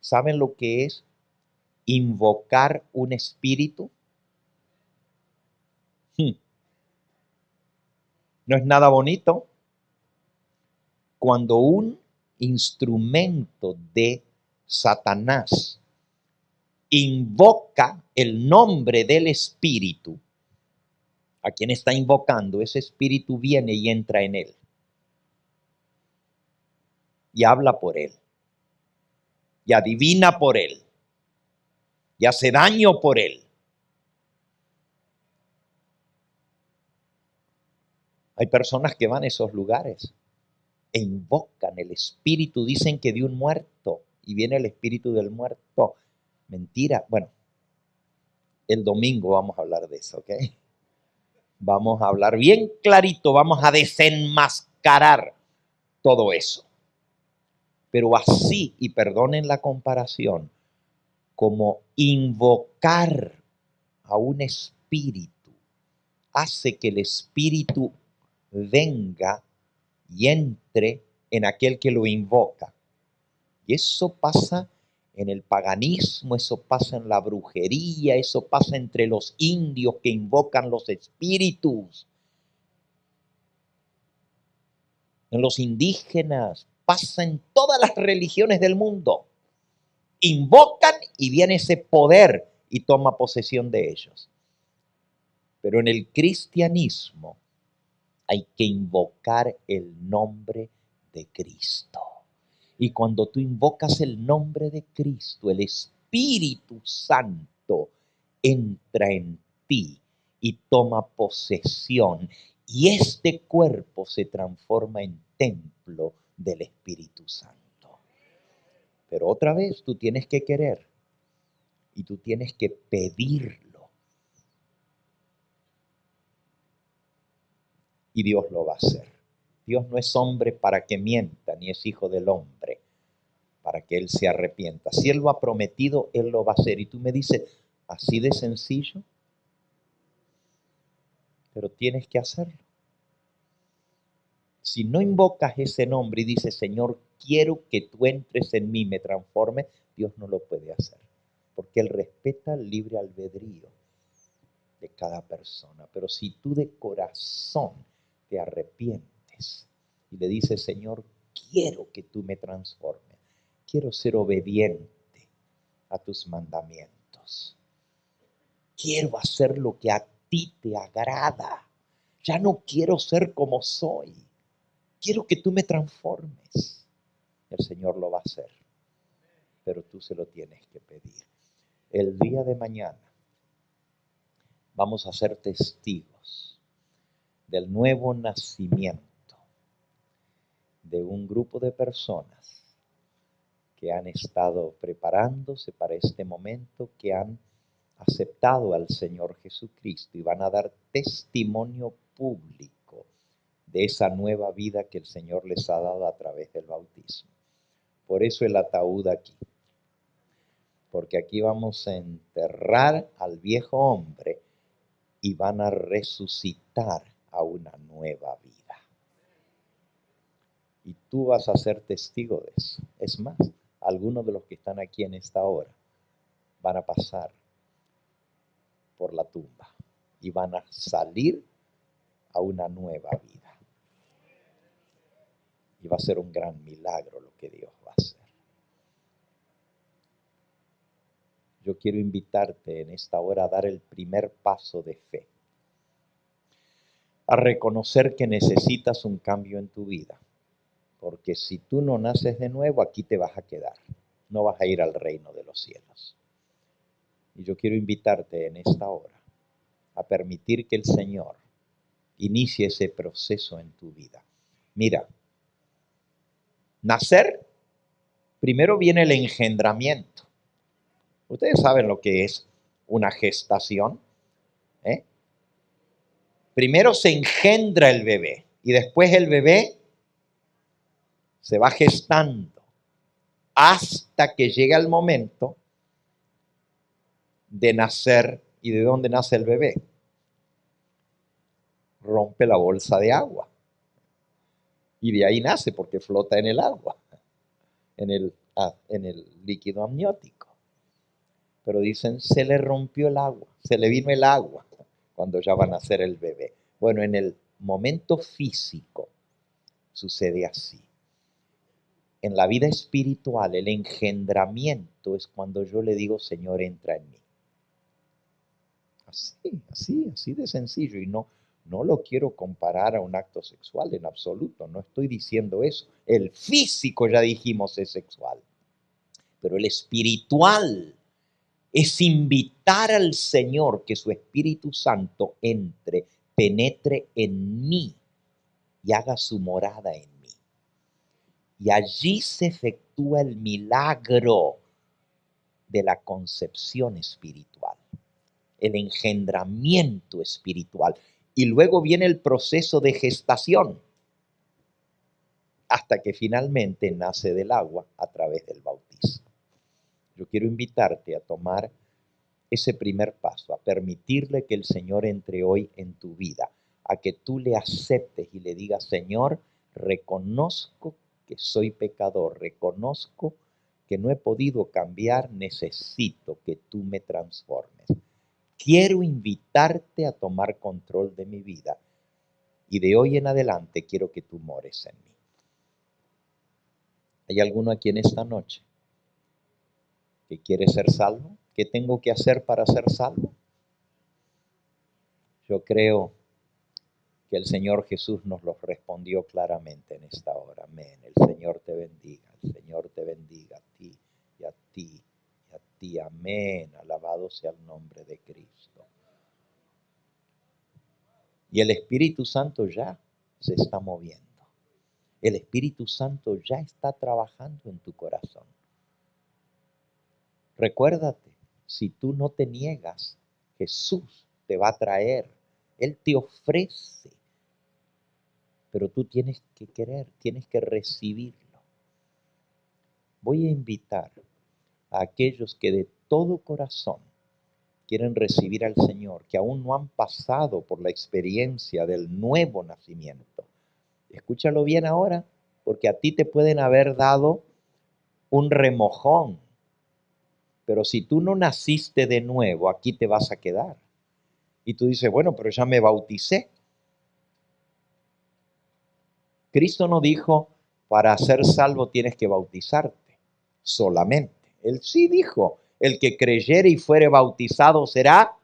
¿Saben lo que es invocar un espíritu? No es nada bonito cuando un instrumento de Satanás invoca el nombre del espíritu. A quien está invocando, ese espíritu viene y entra en él y habla por él y adivina por él y hace daño por él. Hay personas que van a esos lugares e invocan el espíritu, dicen que de un muerto, y viene el espíritu del muerto. Mentira. Bueno, el domingo vamos a hablar de eso, ¿ok? Vamos a hablar bien clarito, vamos a desenmascarar todo eso. Pero así, y perdonen la comparación, como invocar a un espíritu hace que el espíritu venga y entre en aquel que lo invoca. Y eso pasa en el paganismo, eso pasa en la brujería, eso pasa entre los indios que invocan los espíritus, en los indígenas, pasa en todas las religiones del mundo. Invocan y viene ese poder y toma posesión de ellos. Pero en el cristianismo hay que invocar el nombre de Cristo. Y cuando tú invocas el nombre de Cristo, el Espíritu Santo entra en ti y toma posesión. Y este cuerpo se transforma en templo del Espíritu Santo. Pero otra vez tú tienes que querer y tú tienes que pedirlo. Y Dios lo va a hacer. Dios no es hombre para que mienta, ni es hijo del hombre para que Él se arrepienta. Si Él lo ha prometido, Él lo va a hacer. Y tú me dices, así de sencillo, pero tienes que hacerlo. Si no invocas ese nombre y dices, Señor, quiero que tú entres en mí, me transforme, Dios no lo puede hacer. Porque Él respeta el libre albedrío de cada persona. Pero si tú de corazón te arrepientes y le dices, Señor, quiero que tú me transformes, quiero ser obediente a tus mandamientos, quiero hacer lo que a ti te agrada, ya no quiero ser como soy, quiero que tú me transformes. El Señor lo va a hacer, pero tú se lo tienes que pedir. El día de mañana vamos a ser testigos del nuevo nacimiento de un grupo de personas que han estado preparándose para este momento, que han aceptado al Señor Jesucristo y van a dar testimonio público de esa nueva vida que el Señor les ha dado a través del bautismo. Por eso el ataúd aquí, porque aquí vamos a enterrar al viejo hombre y van a resucitar a una nueva vida. Y tú vas a ser testigo de eso. Es más, algunos de los que están aquí en esta hora van a pasar por la tumba y van a salir a una nueva vida. Y va a ser un gran milagro lo que Dios va a hacer. Yo quiero invitarte en esta hora a dar el primer paso de fe, a reconocer que necesitas un cambio en tu vida, porque si tú no naces de nuevo, aquí te vas a quedar, no vas a ir al reino de los cielos. Y yo quiero invitarte en esta hora a permitir que el Señor inicie ese proceso en tu vida. Mira, nacer, primero viene el engendramiento. Ustedes saben lo que es una gestación, ¿eh? Primero se engendra el bebé y después el bebé se va gestando hasta que llega el momento de nacer. ¿Y de dónde nace el bebé? Rompe la bolsa de agua y de ahí nace porque flota en el agua, en el líquido amniótico. Pero dicen, se le rompió el agua, se le vino el agua cuando ya va a nacer el bebé. Bueno, en el momento físico sucede así. En la vida espiritual, el engendramiento es cuando yo le digo, Señor, entra en mí. Así de sencillo. Y no lo quiero comparar a un acto sexual en absoluto, no estoy diciendo eso. El físico, ya dijimos, es sexual. Pero el espiritual es invitar al Señor que su Espíritu Santo entre, penetre en mí y haga su morada en mí. Y allí se efectúa el milagro de la concepción espiritual, el engendramiento espiritual. Y luego viene el proceso de gestación, hasta que finalmente nace del agua a través del bautismo. Yo quiero invitarte a tomar ese primer paso, a permitirle que el Señor entre hoy en tu vida, a que tú le aceptes y le digas, Señor, reconozco que soy pecador, reconozco que no he podido cambiar, necesito que tú me transformes. Quiero invitarte a tomar control de mi vida y de hoy en adelante quiero que tú mores en mí. ¿Hay alguno aquí en esta noche que quiere ser salvo? ¿Qué tengo que hacer para ser salvo? Yo creo que el Señor Jesús nos lo respondió claramente en esta hora. Amén. El Señor te bendiga. El Señor te bendiga a ti y a ti y a ti. Amén. Alabado sea el nombre de Cristo. Y el Espíritu Santo ya se está moviendo. El Espíritu Santo ya está trabajando en tu corazón. Recuérdate, si tú no te niegas, Jesús te va a traer. Él te ofrece. Pero tú tienes que querer, tienes que recibirlo. Voy a invitar a aquellos que de todo corazón quieren recibir al Señor, que aún no han pasado por la experiencia del nuevo nacimiento. Escúchalo bien ahora, porque a ti te pueden haber dado un remojón. Pero si tú no naciste de nuevo, aquí te vas a quedar. Y tú dices, bueno, pero ya me bauticé. Cristo no dijo, para ser salvo tienes que bautizarte solamente. Él sí dijo, el que creyere y fuere bautizado será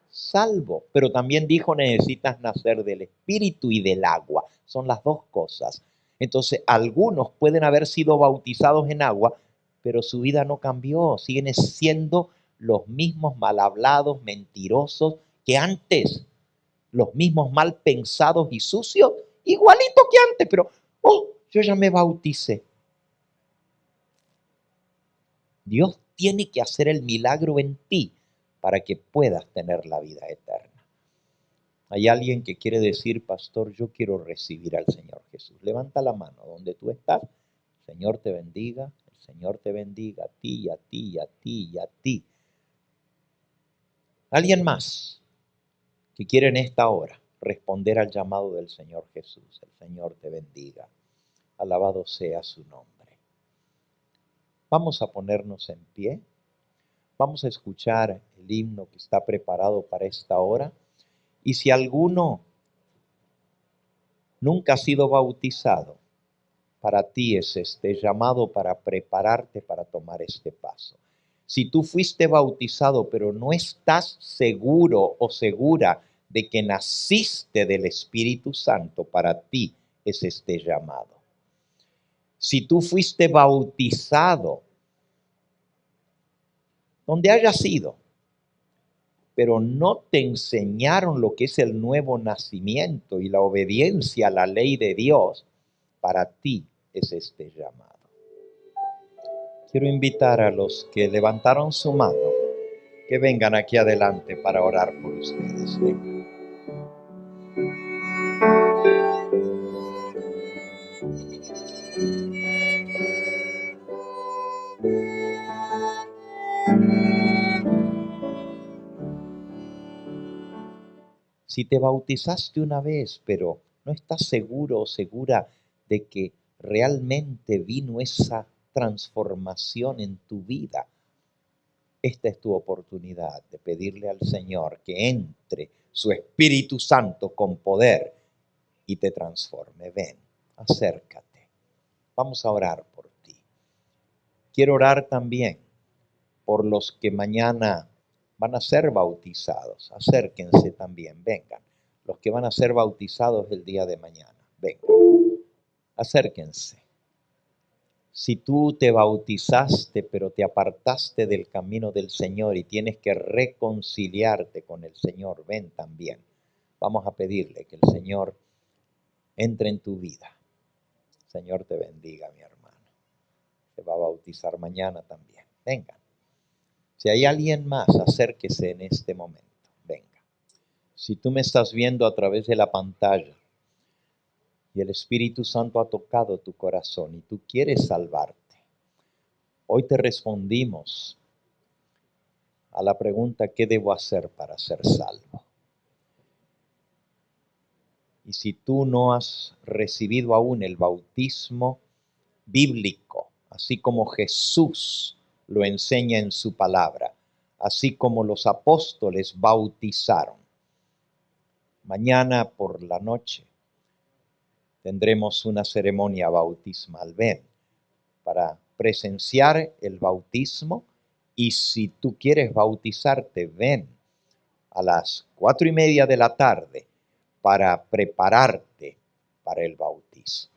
salvo. Pero también dijo, necesitas nacer del Espíritu y del agua. Son las dos cosas. Entonces, algunos pueden haber sido bautizados en agua, pero su vida no cambió. Siguen siendo los mismos mal hablados, mentirosos que antes. Los mismos mal pensados y sucios, igualito que antes, pero yo ya me bauticé. Dios tiene que hacer el milagro en ti para que puedas tener la vida eterna. Hay alguien que quiere decir, pastor, yo quiero recibir al Señor Jesús. Levanta la mano donde tú estás. El Señor te bendiga, el Señor te bendiga a ti, y a ti, y a ti, y a ti. ¿Alguien más que quiere en esta hora responder al llamado del Señor Jesús? El Señor te bendiga. Alabado sea su nombre. Vamos a ponernos en pie. Vamos a escuchar el himno que está preparado para esta hora. Y si alguno nunca ha sido bautizado, para ti es este llamado para prepararte para tomar este paso. Si tú fuiste bautizado pero no estás seguro o segura de que naciste del Espíritu Santo, para ti es este llamado. Si tú fuiste bautizado, donde haya sido, pero no te enseñaron lo que es el nuevo nacimiento y la obediencia a la ley de Dios, para ti es este llamado. Quiero invitar a los que levantaron su mano que vengan aquí adelante para orar por ustedes. Vengan. Si te bautizaste una vez, pero no estás seguro o segura de que realmente vino esa transformación en tu vida, esta es tu oportunidad de pedirle al Señor que entre su Espíritu Santo con poder y te transforme. Ven, acércate. Vamos a orar por ti. Quiero orar también por los que mañana van a ser bautizados. Acérquense también, vengan. Los que van a ser bautizados el día de mañana, vengan. Acérquense. Si tú te bautizaste pero te apartaste del camino del Señor y tienes que reconciliarte con el Señor, ven también. Vamos a pedirle que el Señor entre en tu vida. Señor te bendiga, mi hermano. Se va a bautizar mañana también. Vengan. Si hay alguien más, acérquese en este momento. Venga. Si tú me estás viendo a través de la pantalla y el Espíritu Santo ha tocado tu corazón y tú quieres salvarte, hoy te respondimos a la pregunta: ¿qué debo hacer para ser salvo? Y si tú no has recibido aún el bautismo bíblico, así como Jesús lo enseña en su palabra, así como los apóstoles bautizaron, mañana por la noche tendremos una ceremonia bautismal. Ven para presenciar el bautismo, y si tú quieres bautizarte, ven a las 4:30 de la tarde para prepararte para el bautismo.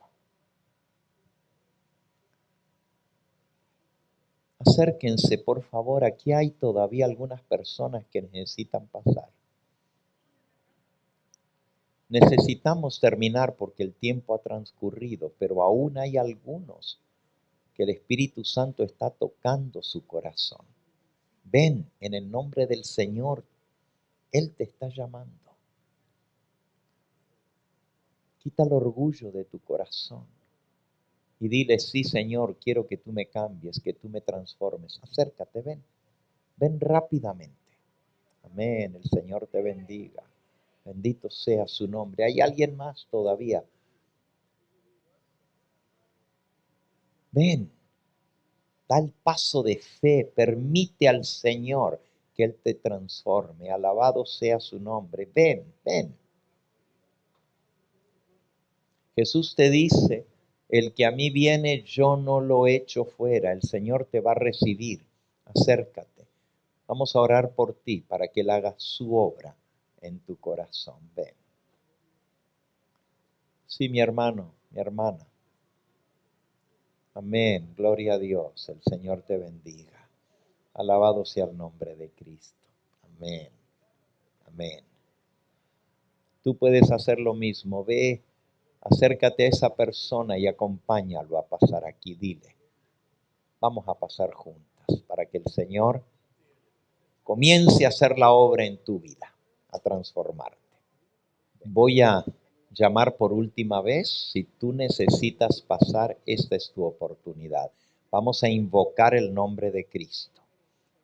Acérquense, por favor, aquí hay todavía algunas personas que necesitan pasar. Necesitamos terminar porque el tiempo ha transcurrido, pero aún hay algunos que el Espíritu Santo está tocando su corazón. Ven en el nombre del Señor, Él te está llamando. Quita el orgullo de tu corazón y dile: sí, Señor, quiero que tú me cambies, que tú me transformes. Acércate, ven, ven rápidamente. Amén, el Señor te bendiga. Bendito sea su nombre. ¿Hay alguien más todavía? Ven, da el paso de fe, permite al Señor que Él te transforme. Alabado sea su nombre. Ven, ven. Jesús te dice: el que a mí viene, yo no lo echo fuera. El Señor te va a recibir. Acércate. Vamos a orar por ti para que Él haga su obra en tu corazón. Ven. Sí, mi hermano, mi hermana. Amén. Gloria a Dios. El Señor te bendiga. Alabado sea el nombre de Cristo. Amén. Amén. Tú puedes hacer lo mismo. Ve Acércate a esa persona y acompáñalo a pasar aquí. Dile, vamos a pasar juntas para que el Señor comience a hacer la obra en tu vida, a transformarte. Voy a llamar por última vez. Si tú necesitas pasar, esta es tu oportunidad. Vamos a invocar el nombre de Cristo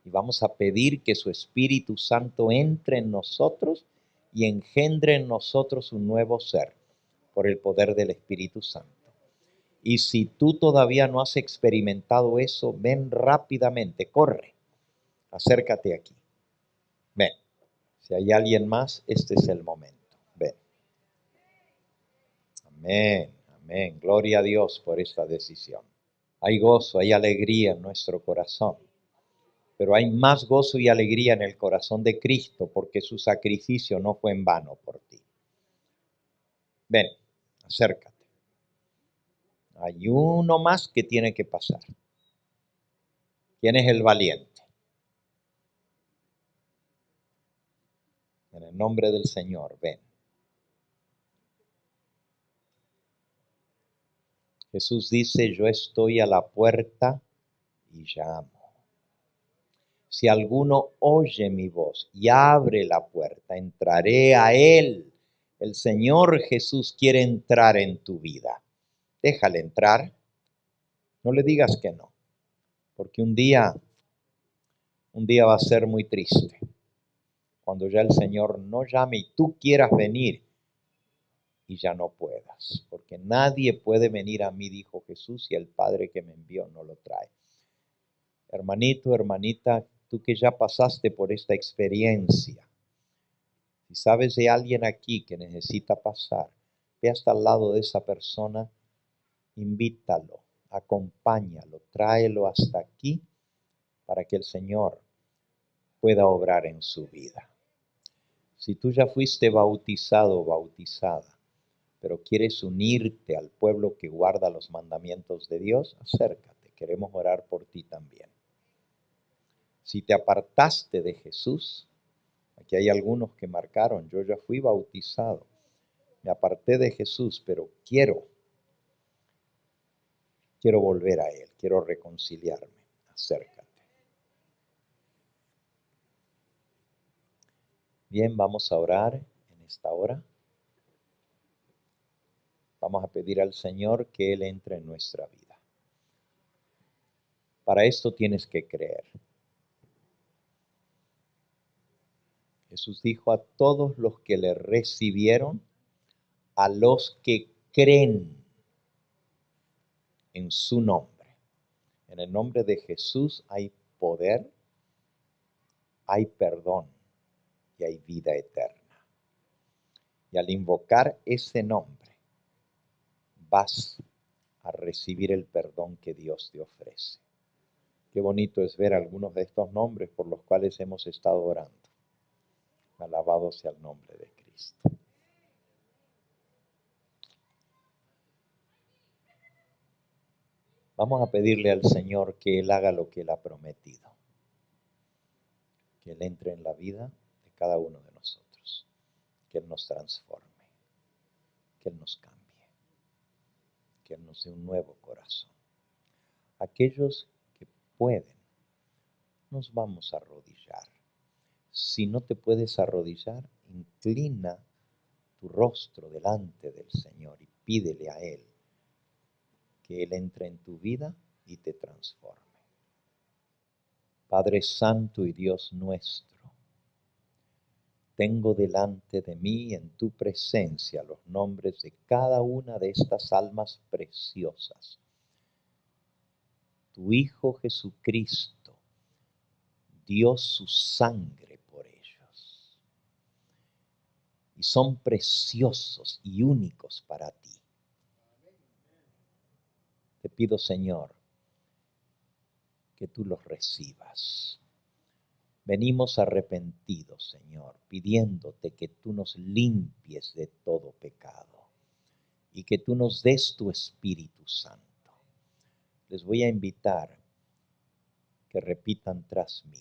y vamos a pedir que su Espíritu Santo entre en nosotros y engendre en nosotros un nuevo ser por el poder del Espíritu Santo. Y si tú todavía no has experimentado eso, ven rápidamente, corre, acércate aquí. Ven, si hay alguien más, este es el momento. Ven. Amén, amén. Gloria a Dios por esta decisión. Hay gozo, hay alegría en nuestro corazón, pero hay más gozo y alegría en el corazón de Cristo porque su sacrificio no fue en vano por ti. Ven, acércate. Hay uno más que tiene que pasar. ¿Quién es el valiente? En el nombre del Señor, ven. Jesús dice, yo estoy a la puerta y llamo. Si alguno oye mi voz y abre la puerta, entraré a él. El Señor Jesús quiere entrar en tu vida. Déjale entrar. No le digas que no, porque un día va a ser muy triste. Cuando ya el Señor no llame y tú quieras venir y ya no puedas. Porque nadie puede venir a mí, dijo Jesús, si el Padre que me envió no lo trae. Hermanito, hermanita, tú que ya pasaste por esta experiencia, si sabes de alguien aquí que necesita pasar, ve hasta al lado de esa persona, invítalo, acompáñalo, tráelo hasta aquí para que el Señor pueda obrar en su vida. Si tú ya fuiste bautizado o bautizada, pero quieres unirte al pueblo que guarda los mandamientos de Dios, acércate, queremos orar por ti también. Si te apartaste de Jesús, aquí hay algunos que marcaron, yo ya fui bautizado, me aparté de Jesús, pero quiero volver a Él, quiero reconciliarme. Acércate. Bien, vamos a orar en esta hora. Vamos a pedir al Señor que Él entre en nuestra vida. Para esto tienes que creer. Jesús dijo a todos los que le recibieron, a los que creen en su nombre. En el nombre de Jesús hay poder, hay perdón y hay vida eterna. Y al invocar ese nombre, vas a recibir el perdón que Dios te ofrece. Qué bonito es ver algunos de estos nombres por los cuales hemos estado orando. Alabado sea el nombre de Cristo. Vamos a pedirle al Señor que Él haga lo que Él ha prometido. Que Él entre en la vida de cada uno de nosotros. Que Él nos transforme. Que Él nos cambie. Que Él nos dé un nuevo corazón. Aquellos que pueden, nos vamos a arrodillar. Si no te puedes arrodillar, inclina tu rostro delante del Señor y pídele a Él que Él entre en tu vida y te transforme. Padre Santo y Dios nuestro, tengo delante de mí en tu presencia los nombres de cada una de estas almas preciosas. Tu Hijo Jesucristo dio su sangre por ellos y son preciosos y únicos para ti. Te pido, Señor, que tú los recibas. Venimos arrepentidos, Señor, pidiéndote que tú nos limpies de todo pecado y que tú nos des tu Espíritu Santo. Les voy a invitar que repitan tras mí.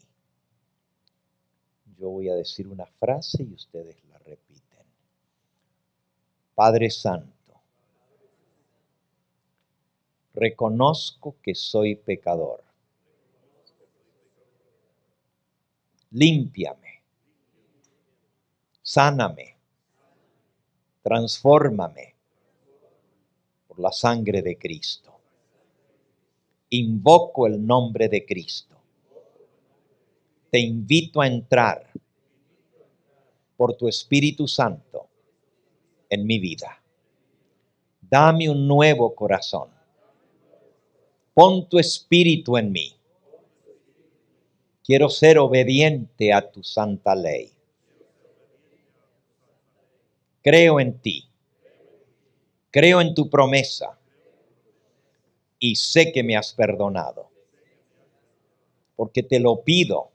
Yo voy a decir una frase y ustedes la repiten. Padre Santo, Reconozco que soy pecador. Límpiame, sáname, transfórmame por la sangre de Cristo. Invoco el nombre de Cristo. Te invito a entrar por tu Espíritu Santo en mi vida. Dame un nuevo corazón. Pon tu espíritu en mí. Quiero ser obediente a tu santa ley. Creo en ti. Creo en tu promesa. Y sé que me has perdonado. Porque te lo pido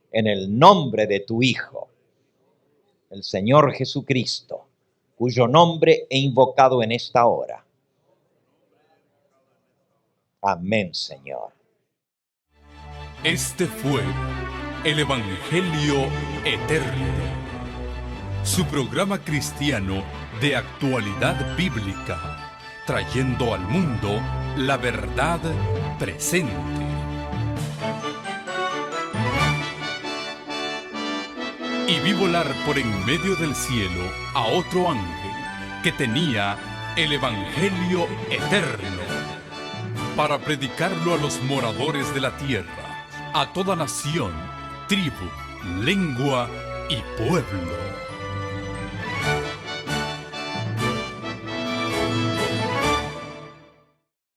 en el nombre de tu Hijo, el Señor Jesucristo, cuyo nombre he invocado en esta hora. Amén, Señor. Este fue el Evangelio Eterno, su programa cristiano de actualidad bíblica, trayendo al mundo la verdad presente. Y vi volar por en medio del cielo a otro ángel que tenía el Evangelio Eterno, para predicarlo a los moradores de la tierra, a toda nación, tribu, lengua y pueblo.